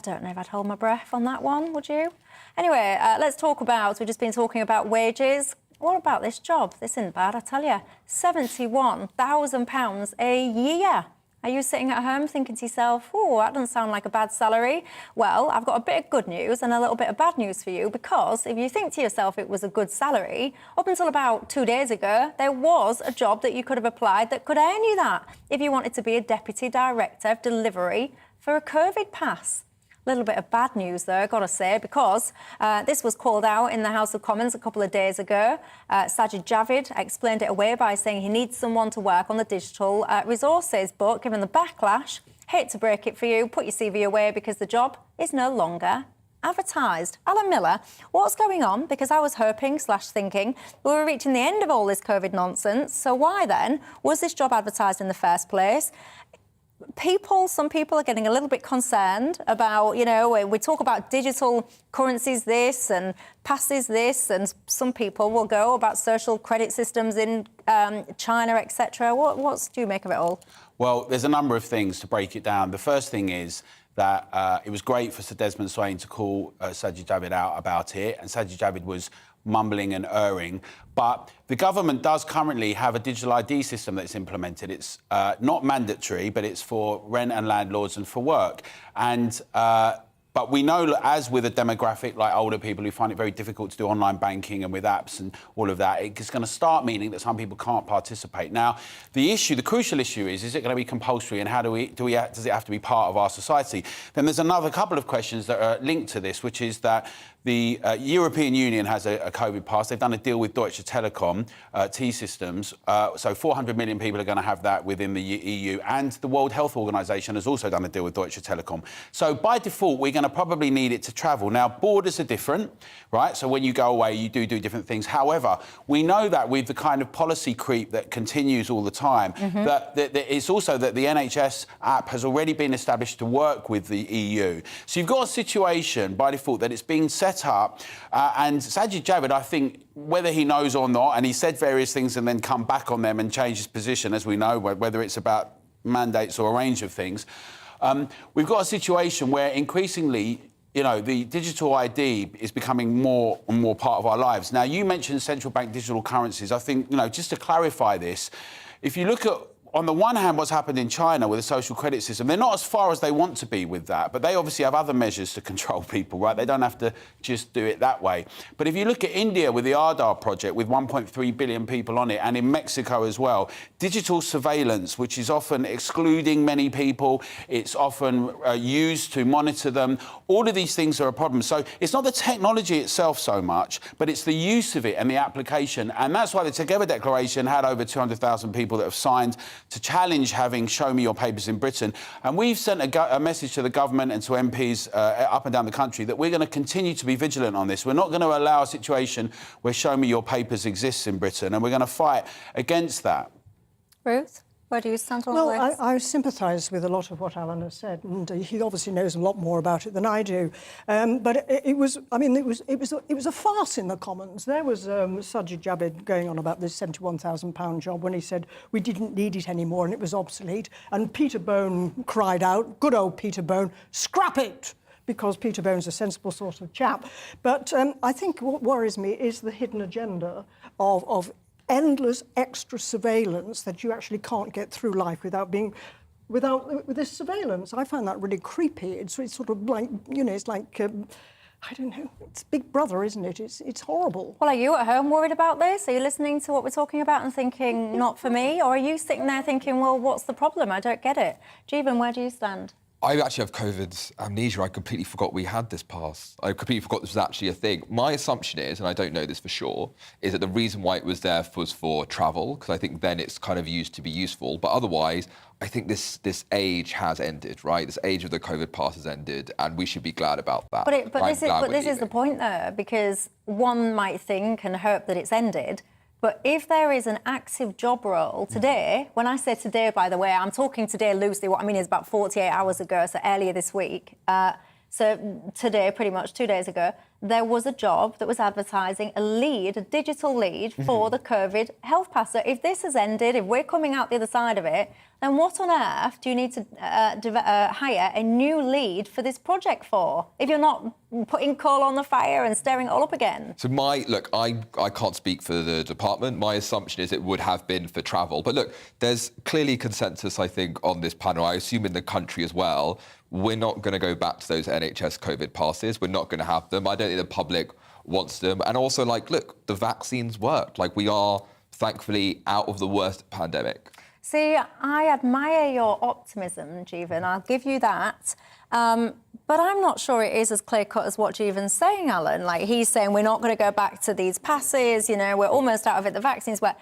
Speaker 6: don't know if I'd hold my breath on that one, would you? Anyway, let's talk about, we've just been talking about wages. What about this job? This isn't bad, I tell you. £71,000 a year. Are you sitting at home thinking to yourself, oh, that doesn't sound like a bad salary? Well, I've got a bit of good news and a little bit of bad news for you, because if you think to yourself it was a good salary, up until about 2 days ago, there was a job that you could have applied that could earn you that if you wanted to be a deputy director of delivery for a COVID pass. Little bit of bad news there, got to say, because this was called out in the House of Commons a couple of days ago. Sajid Javid explained it away by saying he needs someone to work on the digital resources, but given the backlash, hate to break it for you, put your CV away because the job is no longer advertised. Alan Miller, what's going on? Because I was hoping/thinking we were reaching the end of all this COVID nonsense, so why then was this job advertised in the first place? Some people are getting a little bit concerned about, you know, we talk about digital currencies this and passes this, and some people will go about social credit systems in China, etc. What do you make of it all?
Speaker 20: Well, there's a number of things to break it down. The first thing is that it was great for Sir Desmond Swayne to call Sajid Javid out about it, and Sajid Javid was mumbling and erring. But the government does currently have a digital ID system that's implemented. It's not mandatory, but it's for rent and landlords and for work. And but we know, as with a demographic like older people who find it very difficult to do online banking and with apps and all of that, it's going to start meaning that some people can't participate. Now, the crucial issue is it going to be compulsory, and does it have to be part of our society? Then there's another couple of questions that are linked to this, which is that the European Union has a COVID pass. They've done a deal with Deutsche Telekom, T-Systems, so 400 million people are going to have that within the EU, and the World Health Organization has also done a deal with Deutsche Telekom. So by default, we're going to probably need it to travel. Now, borders are different, right? So when you go away, you do different things. However, we know that with the kind of policy creep that continues all the time, that it's also that the NHS app has already been established to work with the EU. So you've got a situation by default that it's being set up, and Sajid Javid, I think, whether he knows or not, and he said various things and then come back on them and change his position, as we know, whether it's about mandates or a range of things. We've got a situation where increasingly, you know, the digital ID is becoming more and more part of our lives. Now, you mentioned central bank digital currencies. I think, you know, just to clarify this, if you look at on the one hand, what's happened in China with the social credit system, they're not as far as they want to be with that, but they obviously have other measures to control people, right? They don't have to just do it that way. But if you look at India with the Aadhaar project, with 1.3 billion people on it, and in Mexico as well, digital surveillance, which is often excluding many people, it's often used to monitor them. All of these things are a problem. So it's not the technology itself so much, but it's the use of it and the application. And that's why the Together Declaration had over 200,000 people that have signed to challenge having Show Me Your Papers in Britain. And we've sent a message to the government and to MPs up and down the country that we're going to continue to be vigilant on this. We're not going to allow a situation where Show Me Your Papers exists in Britain, and we're going to fight against that.
Speaker 6: Ruth, where do you stand on
Speaker 19: well,
Speaker 6: this?
Speaker 19: I sympathise with a lot of what Alan has said, and he obviously knows a lot more about it than I do. But it was a farce in the Commons. There was Sajid Javid going on about this £71,000 job when he said we didn't need it anymore and it was obsolete. And Peter Bone cried out, good old Peter Bone, scrap it! Because Peter Bone's a sensible sort of chap. But I think what worries me is the hidden agenda of endless extra surveillance that you actually can't get through life with this surveillance. I find that really creepy. It's sort of like, you know, it's like, I don't know, it's Big Brother, isn't it? It's horrible.
Speaker 6: Well, are you at home worried about this? Are you listening to what we're talking about and thinking, not for me? Or are you sitting there thinking, well, what's the problem? I don't get it. Jeevan, where do you stand?
Speaker 18: I actually have COVID amnesia. I completely forgot we had this pass. I completely forgot this was actually a thing. My assumption is, and I don't know this for sure, is that the reason why it was there was for travel, because I think then it's kind of used to be useful. But otherwise, I think this age has ended, right? This age of the COVID pass has ended, and we should be glad about that.
Speaker 6: But this is the point there, because one might think and hope that it's ended. But if there is an active job role today, when I say today, by the way, I'm talking today loosely, what I mean is about 48 hours ago, so earlier this week. So today, pretty much 2 days ago, there was a job that was advertising a digital lead for the COVID health pass. So if this has ended, if we're coming out the other side of it, then what on earth do you need to hire a new lead for this project for, if you're not putting coal on the fire and stirring it all up again?
Speaker 18: So I can't speak for the department. My assumption is it would have been for travel. But look, there's clearly consensus, I think, on this panel, I assume in the country as well. We're not going to go back to those NHS COVID passes. We're not going to have them. I don't think the public wants them. And also, look, the vaccines worked. We are, thankfully, out of the worst pandemic.
Speaker 6: See, I admire your optimism, Jeevan. I'll give you that. But I'm not sure it is as clear-cut as what Jeevan's saying, Alan. He's saying we're not going to go back to these passes, you know, we're almost out of it, the vaccines were...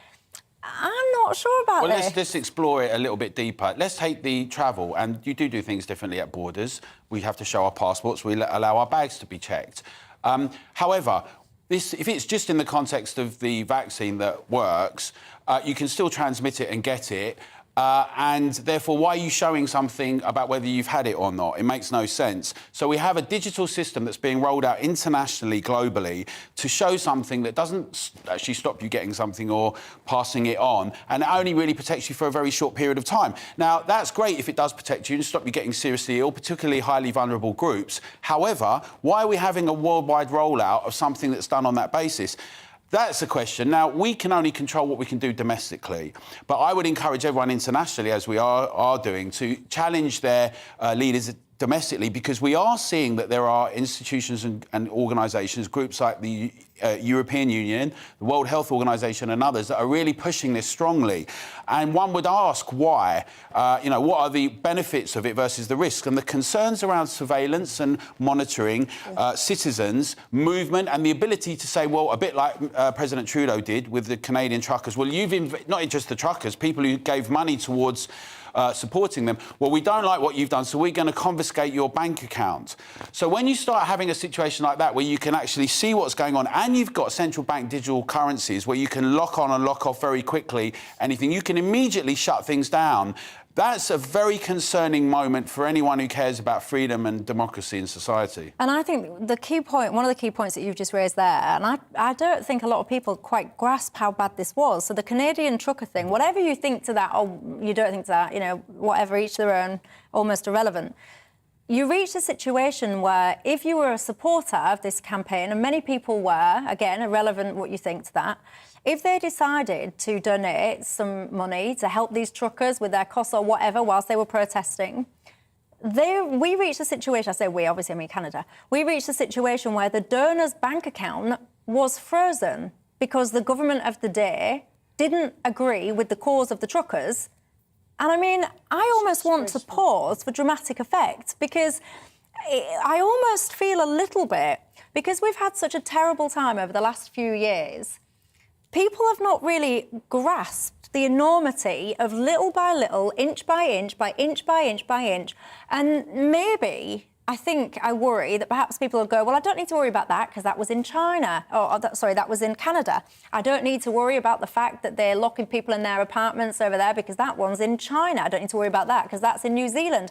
Speaker 6: I'm not sure about this.
Speaker 20: Well, let's just explore it a little bit deeper. Let's take the travel, and you do things differently at borders. We have to show our passports. We allow our bags to be checked. However, if it's just in the context of the vaccine that works, you can still transmit it and get it. And therefore, why are you showing something about whether you've had it or not? It makes no sense. So we have a digital system that's being rolled out internationally, globally, to show something that doesn't actually stop you getting something or passing it on, and it only really protects you for a very short period of time. Now, that's great if it does protect you and stop you getting seriously ill, particularly highly vulnerable groups. However, why are we having a worldwide rollout of something that's done on that basis? That's the question. Now, we can only control what we can do domestically, but I would encourage everyone internationally, as we are doing, to challenge their leaders domestically, because we are seeing that there are institutions and organisations, groups like the European Union, the World Health Organization and others that are really pushing this strongly. And one would ask why, what are the benefits of it versus the risks? And the concerns around surveillance and monitoring citizens, movement, and the ability to say, well, a bit like President Trudeau did with the Canadian truckers, well, not just the truckers, people who gave money towards supporting them. Well, we don't like what you've done, so we're going to confiscate your bank account. So when you start having a situation like that where you can actually see what's going on, and you've got central bank digital currencies where you can lock on and lock off very quickly anything, you can immediately shut things down. That's a very concerning moment for anyone who cares about freedom and democracy in society.
Speaker 6: And I think the key point, one of the key points that you've just raised there, and I don't think a lot of people quite grasp how bad this was. So the Canadian trucker thing, whatever you think to that, or you don't think to that, whatever, each their own, almost irrelevant. you reach a situation where if you were a supporter of this campaign, and many people were, again, irrelevant what you think to that, if they decided to donate some money to help these truckers with their costs or whatever whilst they were protesting, we reached a situation, I say we, obviously I mean Canada, we reached a situation where the donor's bank account was frozen because the government of the day didn't agree with the cause of the truckers. And I mean, I almost want to pause for dramatic effect because I almost feel a little bit, because we've had such a terrible time over the last few years, people have not really grasped the enormity of little by little, inch by inch, by inch by inch by inch. And maybe, I worry that perhaps people will go, well, I don't need to worry about that because that was in China. That was in Canada. I don't need to worry about the fact that they're locking people in their apartments over there because that one's in China. I don't need to worry about that because that's in New Zealand.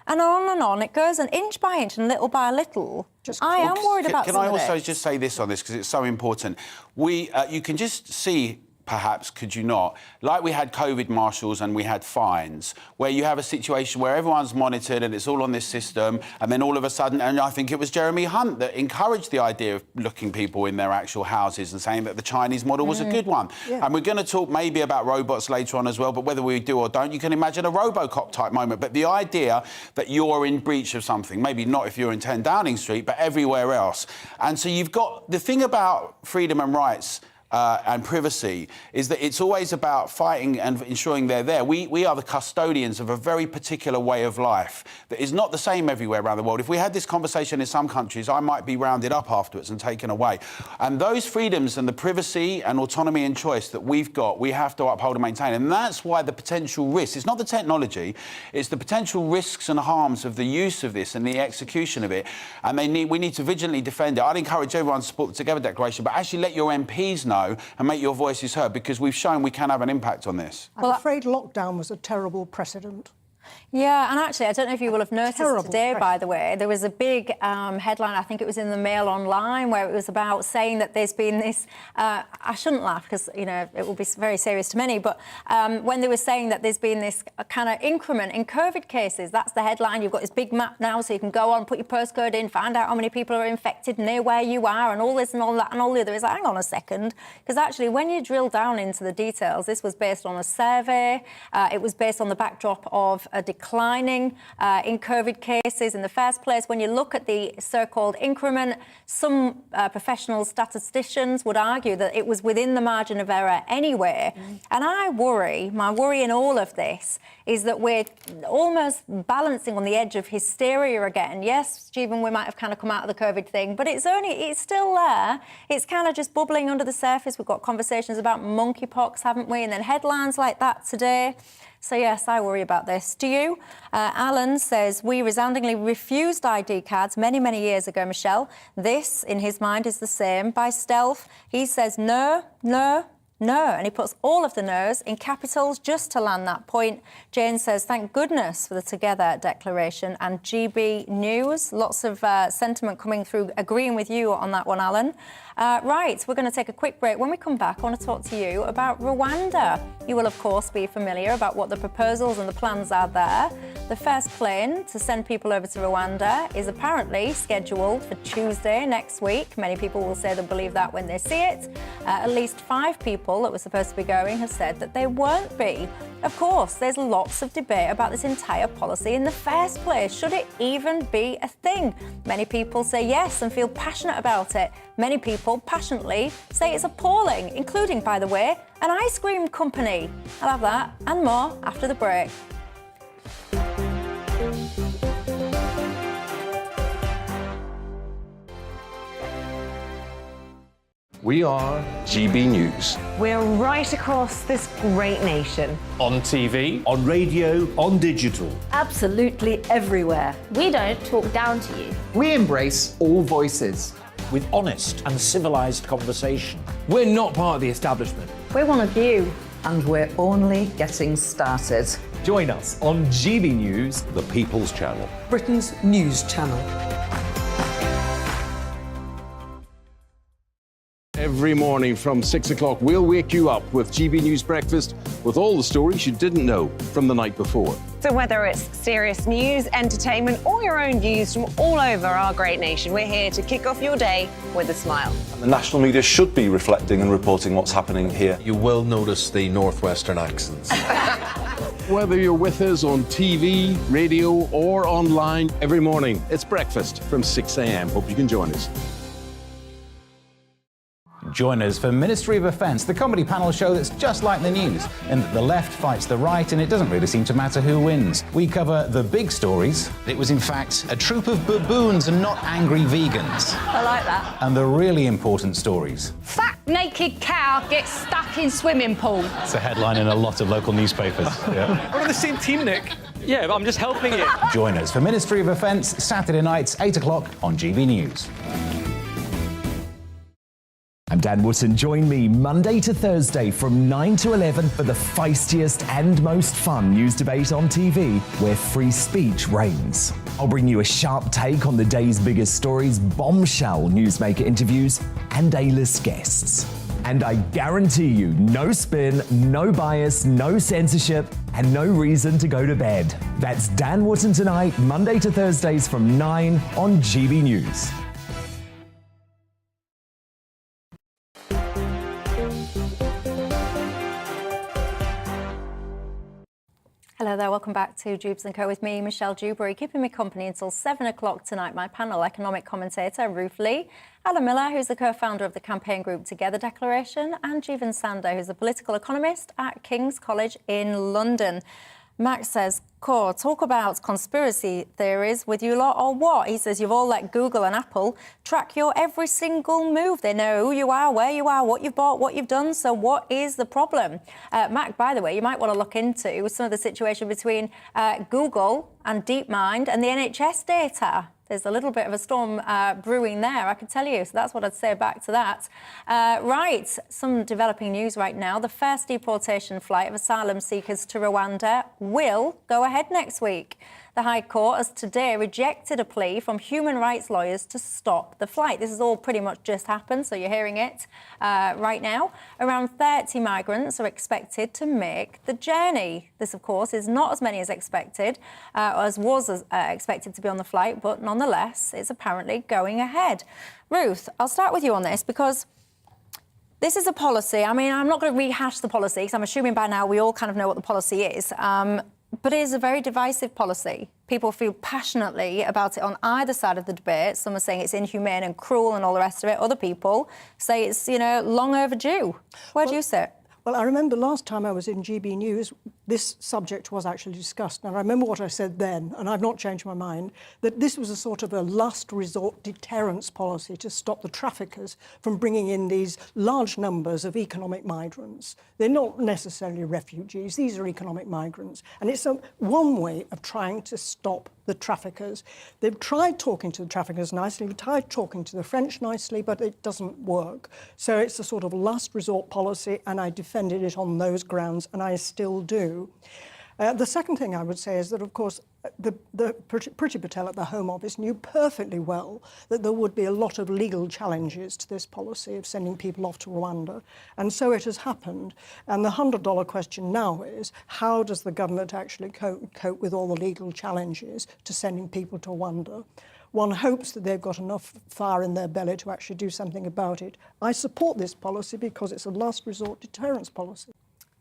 Speaker 6: And on it goes, and inch by inch and little by little. I am worried about some of
Speaker 20: Can I also
Speaker 6: it.
Speaker 20: just say this on this, because it's so important. You can just see, perhaps, could you not, like we had COVID marshals and we had fines, where you have a situation where everyone's monitored and it's all on this system, and then all of a sudden, and I think it was Jeremy Hunt that encouraged the idea of looking people in their actual houses and saying that the Chinese model was a good one.
Speaker 19: Yeah.
Speaker 20: And we're going to talk maybe about robots later on as well, but whether we do or don't, you can imagine a Robocop type moment. But the idea that you're in breach of something, maybe not if you're in 10 Downing Street, but everywhere else. And so you've got the thing about freedom and rights and privacy is that it's always about fighting and ensuring they're there. We are the custodians of a very particular way of life that is not the same everywhere around the world. If we had this conversation in some countries, I might be rounded up afterwards and taken away. And those freedoms and the privacy and autonomy and choice that we've got, we have to uphold and maintain. And that's why the potential risks, it's not the technology, it's the potential risks and harms of the use of this and the execution of it. And we need to vigilantly defend it. I'd encourage everyone to support the Together Declaration, but actually let your MPs know and make your voices heard, because we've shown we can have an impact on this.
Speaker 19: I'm afraid lockdown was a terrible precedent.
Speaker 6: Yeah, and actually, I don't know if you will have noticed today, by the way, there was a big headline, I think it was in the Mail Online, where it was about saying that there's been this, I shouldn't laugh because, you know, it will be very serious to many, but when they were saying that there's been this kind of increment in COVID cases, that's the headline. You've got this big map now, so you can go on, put your postcode in, find out how many people are infected near where you are, and all this and all that and all the other. It's like, hang on a second, because actually, when you drill down into the details, this was based on a survey. It was based on the backdrop of a declining in COVID cases in the first place. When you look at the so-called increment, some professional statisticians would argue that it was within the margin of error anyway. And my worry in all of this is that we're almost balancing on the edge of hysteria again. Yes, Stephen, we might have kind of come out of the COVID thing, but it's still there. It's kind of just bubbling under the surface. We've got conversations about monkeypox, haven't we? And then headlines like that today. So, yes, I worry about this. Do you? Alan says, we resoundingly refused ID cards many, many years ago, Michelle. This, in his mind, is the same. By stealth, he says no, no, no. And he puts all of the no's in capitals just to land that point. Jane says, thank goodness for the Together Declaration. And GBNews, lots of sentiment coming through, agreeing with you on that one, Alan. Right, we're going to take a quick break. When we come back, I want to talk to you about Rwanda. You will, of course, be familiar about what the proposals and the plans are there. The first plane to send people over to Rwanda is apparently scheduled for Tuesday next week. Many people will say they'll believe that when they see it. At least 5 people that were supposed to be going have said that they won't be. Of course, there's lots of debate about this entire policy in the first place. Should it even be a thing? Many people say yes and feel passionate about it. Many people passionately say it's appalling, including, by the way, an ice cream company. I'll have that and more after the break.
Speaker 2: We are GB News.
Speaker 3: We're right across this great nation.
Speaker 21: On TV,
Speaker 5: on radio, on digital.
Speaker 9: Absolutely everywhere.
Speaker 7: We don't talk down to you.
Speaker 8: We embrace all voices.
Speaker 5: With honest and civilised conversation.
Speaker 12: We're not part of the establishment.
Speaker 9: We're one of you. And we're only getting started.
Speaker 10: Join us on GB News,
Speaker 12: The People's Channel.
Speaker 9: Britain's news channel.
Speaker 2: Every morning from 6 o'clock, we'll wake you up with GB News Breakfast with all the stories you didn't know from the night before.
Speaker 3: So whether it's serious news, entertainment, or your own views from all over our great nation, we're here to kick off your day with a smile.
Speaker 11: The national media should be reflecting and reporting what's happening here.
Speaker 12: You will notice the northwestern accents.
Speaker 2: Whether you're with us on TV, radio, or online every morning, it's breakfast from 6 a.m. Hope you can join us.
Speaker 13: Join us for Ministry of Defence, the comedy panel show that's just like the news, in that the left fights the right and it doesn't really seem to matter who wins. We cover the big stories. It was in fact a troop of baboons and not angry vegans.
Speaker 7: I like that.
Speaker 13: And the really important stories.
Speaker 7: Fat naked cow gets stuck in swimming pool.
Speaker 21: It's a headline in a lot of local newspapers. Yeah.
Speaker 4: We're on the same team, Nick. Yeah, but I'm just helping you.
Speaker 13: Join us for Ministry of Defence, Saturday nights, 8 o'clock on GB News.
Speaker 10: I'm Dan Wootton. Join me Monday to Thursday from 9 to 11 for the feistiest and most fun news debate on TV, where free speech reigns. I'll bring you a sharp take on the day's biggest stories, bombshell newsmaker interviews, and A-list guests. And I guarantee you, no spin, no bias, no censorship, and no reason to go to bed. That's Dan Wootton tonight, Monday to Thursdays from 9 on GB News.
Speaker 6: Hello there, welcome back to Dewbs & Co with me, Michelle Dewberry, keeping me company until 7 o'clock tonight. My panel, economic commentator Ruth Lee, Alan Miller, who's the co-founder of the campaign group Together Declaration, and Jeevan Sander, who's a political economist at King's College in London. Max says, Core, talk about conspiracy theories with you lot or what? He says, you've all let Google and Apple track your every single move. They know who you are, where you are, what you've bought, what you've done. So what is the problem? Mac, by the way, you might want to look into some of the situation between Google and DeepMind and the NHS data. There's a little bit of a storm brewing there, I can tell you. So that's what I'd say back to that. Right, some developing news right now. The first deportation flight of asylum seekers to Rwanda will go ahead next week. The High Court has today rejected a plea from human rights lawyers to stop the flight. This has all pretty much just happened, so you're hearing it right now. Around 30 migrants are expected to make the journey. This, of course, is not as many as expected, as was expected to be on the flight, but nonetheless, it's apparently going ahead. Ruth, I'll start with you on this because this is a policy. I mean, I'm not going to rehash the policy because I'm assuming by now we all kind of know what the policy is. But it is a very divisive policy. People feel passionately about it on either side of the debate. Some are saying it's inhumane and cruel and all the rest of it. Other people say it's, long overdue. Where do you sit?
Speaker 19: Well, I remember last time I was in GB News, this subject was actually discussed. And I remember what I said then, and I've not changed my mind, that this was a sort of a last resort deterrence policy to stop the traffickers from bringing in these large numbers of economic migrants. They're not necessarily refugees, these are economic migrants. And it's one way of trying to stop the traffickers. They've tried talking to the traffickers nicely, they've tried talking to the French nicely, but it doesn't work. So it's a sort of last resort policy, and I defended it on those grounds, and I still do. The second thing I would say is that, of course, the Priti Patel at the Home Office knew perfectly well that there would be a lot of legal challenges to this policy of sending people off to Rwanda. And so it has happened. And the $100 question now is, how does the government actually cope with all the legal challenges to sending people to Rwanda? One hopes that they've got enough fire in their belly to actually do something about it. I support this policy because it's a last resort deterrence policy.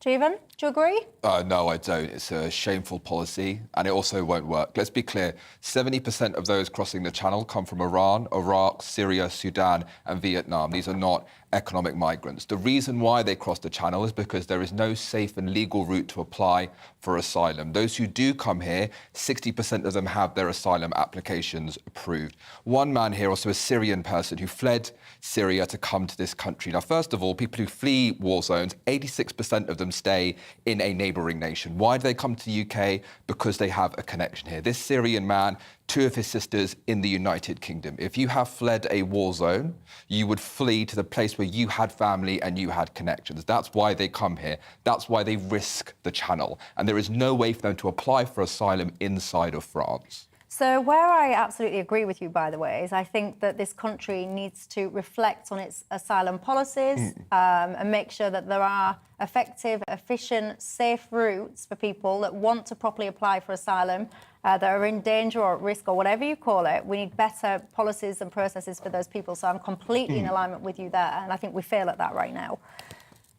Speaker 6: Jeevan, do you agree?
Speaker 18: No, I don't. It's a shameful policy, and it also won't work. Let's be clear, 70% of those crossing the channel come from Iran, Iraq, Syria, Sudan, and Vietnam. These are not economic migrants. The reason why they cross the channel is because there is no safe and legal route to apply for asylum. Those who do come here, 60% of them have their asylum applications approved. One man here, also a Syrian person who fled Syria to come to this country. Now, first of all, people who flee war zones, 86% of them stay in a neighbouring nation. Why do they come to the UK? Because they have a connection here. This Syrian man, 2 of his sisters in the United Kingdom. If you have fled a war zone, you would flee to the place where you had family and you had connections. That's why they come here. That's why they risk the channel. And there is no way for them to apply for asylum inside of France.
Speaker 6: So where I absolutely agree with you, by the way, is I think that this country needs to reflect on its asylum policies and make sure that there are effective, efficient, safe routes for people that want to properly apply for asylum, that are in danger or at risk or whatever you call it. We need better policies and processes for those people. So I'm completely in alignment with you there, and I think we fail at that right now.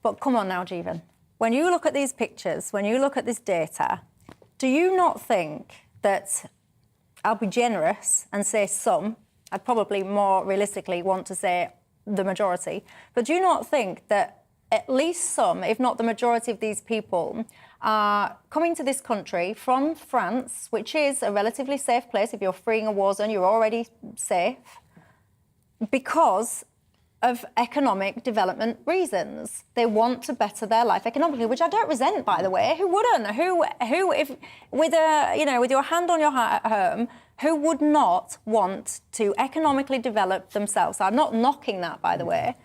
Speaker 6: But come on now, Jeevan. When you look at these pictures, when you look at this data, do you not think that... I'll be generous and say some. I'd probably more realistically want to say the majority. But do you not think that at least some, if not the majority of these people, are coming to this country from France, which is a relatively safe place? If you're fleeing a war zone, you're already safe, because of economic development reasons. They want to better their life economically, which I don't resent, by the way. Who wouldn't? Who if with with your hand on your heart at home, who would not want to economically develop themselves? I'm not knocking that, by the way,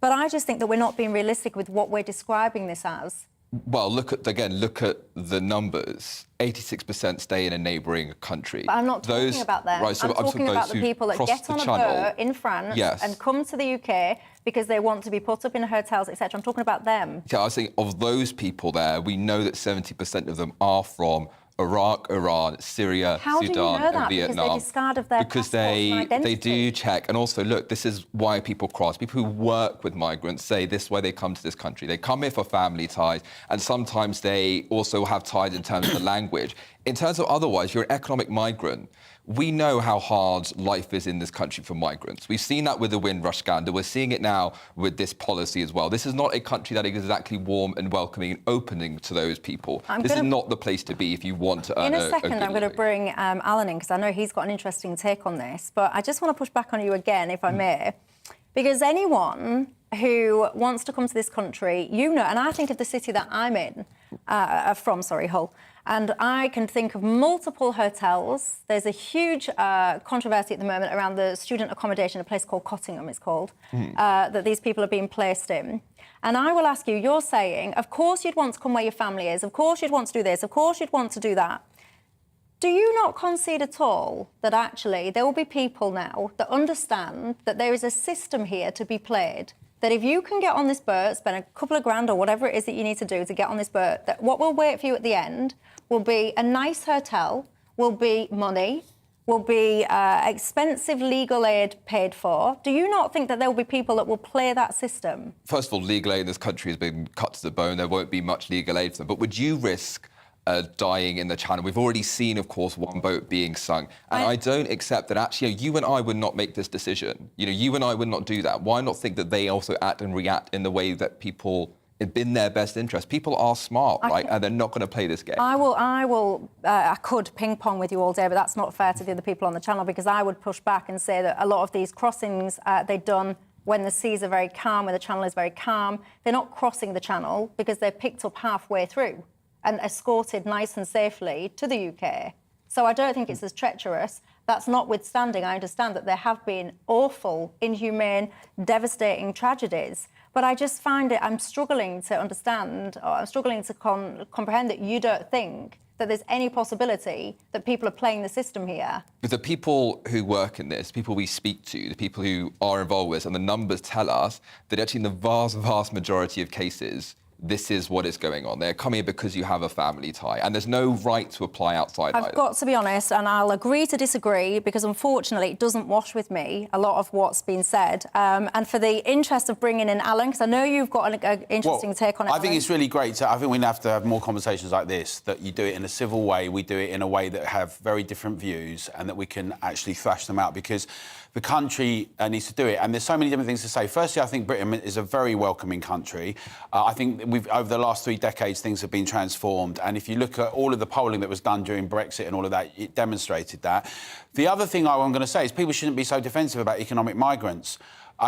Speaker 6: but I just think that we're not being realistic with what we're describing this as.
Speaker 18: Well, look at the numbers. 86% stay in a neighbouring country.
Speaker 6: But I'm not talking about them.
Speaker 18: Right, so
Speaker 6: I'm talking about the people that get on a boat in France and come to the UK because they want to be put up in hotels, etc. I'm talking about them.
Speaker 18: Yeah, I was saying of those people there, we know that 70% of them are from Iraq, Iran, Syria,
Speaker 6: How
Speaker 18: Sudan,
Speaker 6: do you know that?
Speaker 18: and Vietnam.
Speaker 6: Because they discard of their
Speaker 18: because
Speaker 6: passports and
Speaker 18: they do check. And also, look, this is why people cross. People who work with migrants say this is why they come to this country. They come here for family ties, and sometimes they also have ties in terms of the language. In terms of otherwise, you're an economic migrant. We know how hard life is in this country for migrants. We've seen that with the Windrush scandal. We're seeing it now with this policy as well. This is not a country that is exactly warm and welcoming and opening to those people. This is not the place to be if you want to earn
Speaker 6: a second,
Speaker 18: good
Speaker 6: I'm going to
Speaker 18: living.
Speaker 6: bring Alan in, because I know he's got an interesting take on this. But I just want to push back on you again, if I may, because anyone who wants to come to this country, and I think of the city that I'm in, Hull, and I can think of multiple hotels. There's a huge controversy at the moment around the student accommodation, a place called Cottingham it's called, that these people are being placed in. And I will ask you, you're saying, of course you'd want to come where your family is, of course you'd want to do this, of course you'd want to do that. Do you not concede at all that actually there will be people now that understand that there is a system here to be played, that if you can get on this boat, spend a couple of grand or whatever it is that you need to do to get on this boat, that what will wait for you at the end will be a nice hotel, will be money, will be expensive legal aid paid for? Do you not think that there will be people that will play that system?
Speaker 18: First of all, legal aid in this country has been cut to the bone. There won't be much legal aid for them. But would you risk dying in the channel? We've already seen, of course, one boat being sunk. And I don't accept that actually you and I would not make this decision. You and I would not do that. Why not think that they also act and react in the way that people... It's in their best interest. People are smart, right? And they're not going to play this game.
Speaker 6: I could ping pong with you all day, but that's not fair to the other people on the channel, because I would push back and say that a lot of these crossings, they're done when the seas are very calm, when the channel is very calm. They're not crossing the channel because they're picked up halfway through and escorted nice and safely to the UK. So I don't think it's as treacherous. That's notwithstanding, I understand that there have been awful, inhumane, devastating tragedies. But I just find I'm struggling to understand, or I'm struggling to comprehend that you don't think that there's any possibility that people are playing the system here.
Speaker 18: But the people who work in this, people we speak to, the people who are involved with this, and the numbers tell us that actually in the vast, vast majority of cases, this is what is going on. They're coming because you have a family tie, and there's no right to apply outside
Speaker 6: I've got to be honest, and I'll agree to disagree, because unfortunately it doesn't wash with me, a lot of what's been said. And for the interest of bringing in Alan, because I know you've got an interesting take on it.
Speaker 20: I think it's really great. I think we have to have more conversations like this, that you do it in a civil way, we do it in a way that have very different views, and that we can actually thrash them out, because the country needs to do it. And there's so many different things to say. Firstly, I think Britain is a very welcoming country. I think over the last 3 decades, things have been transformed. And if you look at all of the polling that was done during Brexit and all of that, it demonstrated that. The other thing I'm going to say is people shouldn't be so defensive about economic migrants.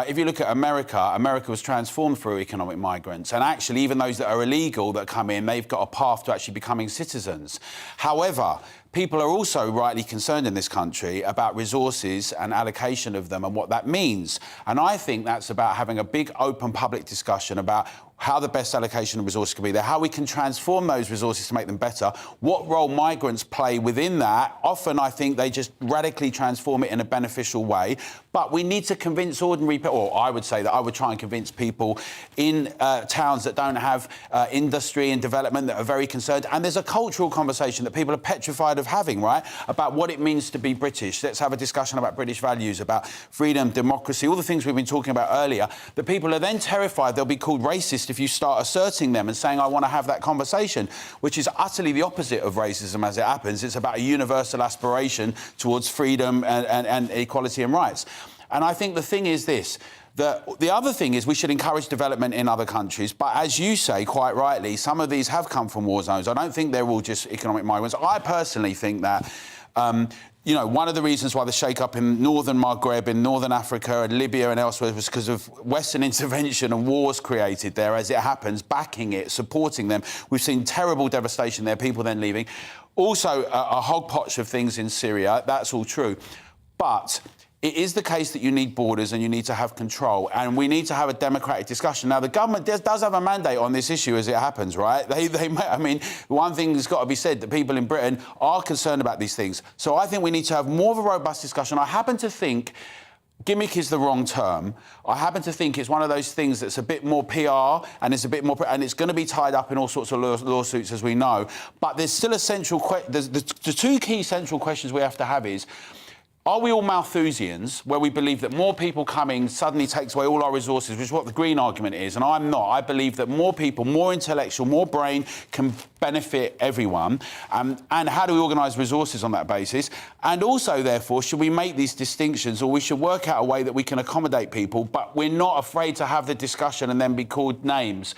Speaker 20: If you look at America, America was transformed through economic migrants. And actually, even those that are illegal that come in, they've got a path to actually becoming citizens. However, people are also rightly concerned in this country about resources and allocation of them and what that means. And I think that's about having a big, open public discussion about how the best allocation of resources can be there, how we can transform those resources to make them better, what role migrants play within that. Often I think they just radically transform it in a beneficial way. But we need to convince ordinary people, or I would say that I would try and convince people in towns that don't have industry and development that are very concerned. And there's a cultural conversation that people are petrified of having, right, about what it means to be British. Let's have a discussion about British values, about freedom, democracy, all the things we've been talking about earlier. The people are then terrified they'll be called racist if you start asserting them and saying, I want to have that conversation, which is utterly the opposite of racism as it happens. It's about a universal aspiration towards freedom and equality and rights. And I think the thing is this, the other thing is we should encourage development in other countries, but as you say, quite rightly, some of these have come from war zones. I don't think they're all just economic migrants. I personally think that you know, one of the reasons why the shake-up in northern Maghreb, in northern Africa and Libya and elsewhere was because of Western intervention and wars created there, as it happens, backing it, supporting them. We've seen terrible devastation there, people then leaving. Also, a hodgepodge of things in Syria, that's all true. But it is the case that you need borders and you need to have control, and we need to have a democratic discussion. Now, the government does have a mandate on this issue as it happens, right? I mean, one thing that's got to be said, that people in Britain are concerned about these things. So I think we need to have more of a robust discussion. I happen to think gimmick is the wrong term. I happen to think it's one of those things that's a bit more PR and it's a bit more, and it's going to be tied up in all sorts of lawsuits, as we know. But there's still a central the two key central questions we have to have is, are we all Malthusians, where we believe that more people coming suddenly takes away all our resources, which is what the Green argument is, and I'm not. I believe that more people, more intellectual, more brain can benefit everyone. And how do we organise resources on that basis? And also, therefore, should we make these distinctions, or we should work out a way that we can accommodate people, but we're not afraid to have the discussion and then be called names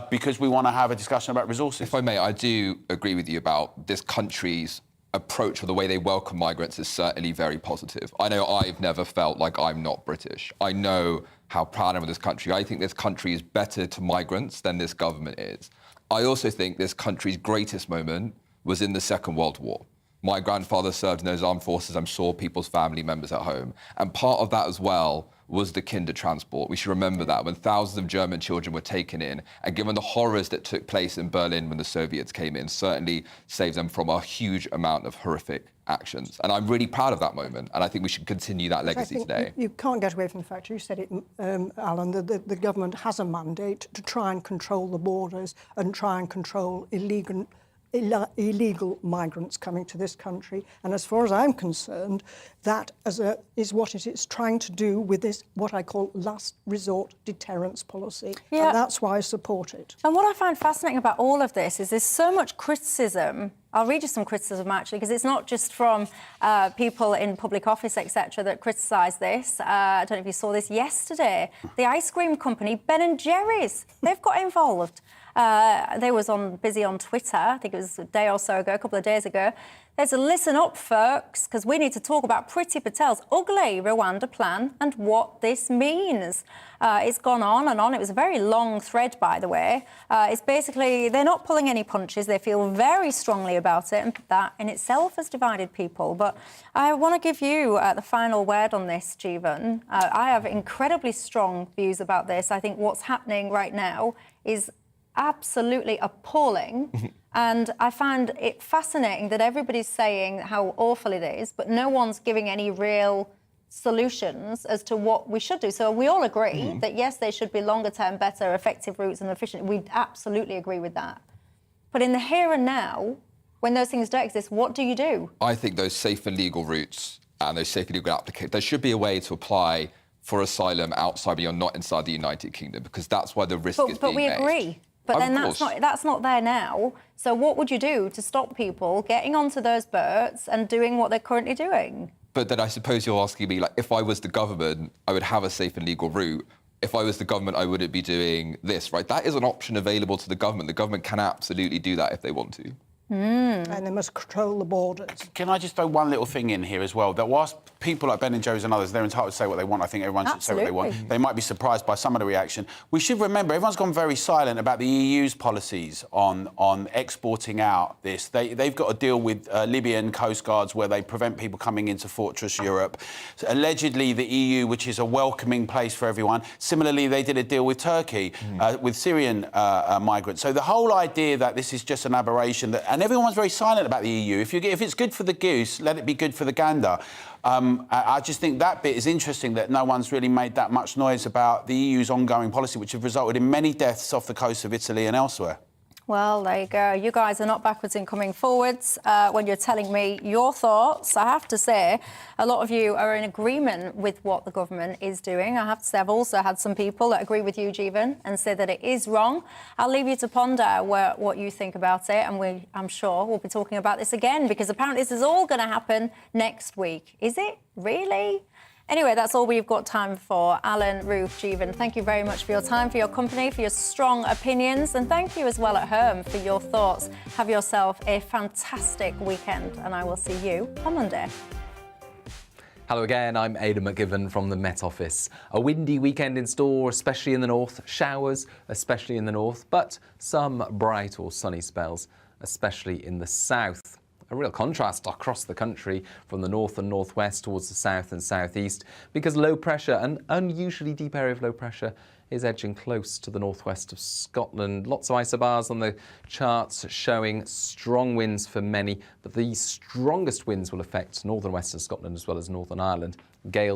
Speaker 20: because we want to have a discussion about resources?
Speaker 18: If I may, I do agree with you about this country's approach, or the way they welcome migrants, is certainly very positive. I know I've never felt like I'm not British. I know how proud I am of this country. I think this country is better to migrants than this government is. I also think this country's greatest moment was in the Second World War. My grandfather served in those armed forces. I'm sure people's family members at home. And part of that as well was the kinder transport. We should remember that when thousands of German children were taken in, and given the horrors that took place in Berlin when the Soviets came in, certainly saved them from a huge amount of horrific actions. And I'm really proud of that moment, and I think we should continue that legacy today.
Speaker 19: You can't get away from the fact, you said it, Alan, that the government has a mandate to try and control the borders and try and control illegal migrants coming to this country. And as far as I'm concerned, that is what it is trying to do with this, what I call last resort deterrence policy. Yeah. And that's why I support it.
Speaker 6: And what I find fascinating about all of this is there's so much criticism. I'll read you some criticism, actually, because it's not just from people in public office, etc., that criticise this. I don't know if you saw this yesterday. The ice cream company, Ben & Jerry's, they've got involved. They was busy on Twitter, I think it was a day or so ago, a couple of days ago. There's a listen up, folks, because we need to talk about Priti Patel's ugly Rwanda plan and what this means. It's gone on and on. It was a very long thread, by the way. It's basically, they're not pulling any punches. They feel very strongly about it, and that in itself has divided people. But I want to give you the final word on this, Jeevan. I have incredibly strong views about this. I think what's happening right now is absolutely appalling. And I find it fascinating that everybody's saying how awful it is, but no one's giving any real solutions as to what we should do. So we all agree that, yes, there should be longer-term, better, effective routes and efficient. We absolutely agree with that. But in the here and now, when those things don't exist, what do you do? I think those safe and legal routes and those safe and legal applications, there should be a way to apply for asylum outside, but you're not inside the United Kingdom, because that's why the risk is being made. But we agree. But then that's not there now. So what would you do to stop people getting onto those boats and doing what they're currently doing? But then I suppose you're asking me, like, if I was the government, I would have a safe and legal route. If I was the government, I wouldn't be doing this, right? That is an option available to the government. The government can absolutely do that if they want to.
Speaker 19: And they must control the borders.
Speaker 20: Can I just throw one little thing in here as well? That whilst people like Ben and Joe's and others, they're entitled to say what they want. I think everyone should say what they want. They might be surprised by some of the reaction. We should remember, everyone's gone very silent about the EU's policies on exporting out this. They've got a deal with Libyan coast guards where they prevent people coming into Fortress Europe. So allegedly, the EU, which is a welcoming place for everyone, similarly, they did a deal with Turkey, with Syrian migrants. So the whole idea that this is just an aberration, and everyone's very silent about the EU. If it's good for the goose, let it be good for the gander. I just think that bit is interesting, that no one's really made that much noise about the EU's ongoing policy, which have resulted in many deaths off the coast of Italy and elsewhere.
Speaker 6: Well, there you go. You guys are not backwards in coming forwards when you're telling me your thoughts. I have to say, a lot of you are in agreement with what the government is doing. I have to say, I've also had some people that agree with you, Jeevan, and say that it is wrong. I'll leave you to ponder what you think about it, and I'm sure we'll be talking about this again, because apparently this is all going to happen next week. Is it? Really? Anyway, that's all we've got time for. Alan, Ruth, Jeevan, thank you very much for your time, for your company, for your strong opinions, and thank you as well at home for your thoughts. Have yourself a fantastic weekend, and I will see you on Monday.
Speaker 1: Hello again, I'm Aidan McGibbon from the Met Office. A windy weekend in store, especially in the north. Showers, especially in the north, but some bright or sunny spells, especially in the south. A real contrast across the country from the north and northwest towards the south and southeast, because low pressure, an unusually deep area of low pressure, is edging close to the northwest of Scotland. Lots of isobars on the charts showing strong winds for many, but the strongest winds will affect northern western Scotland as well as Northern Ireland. Gales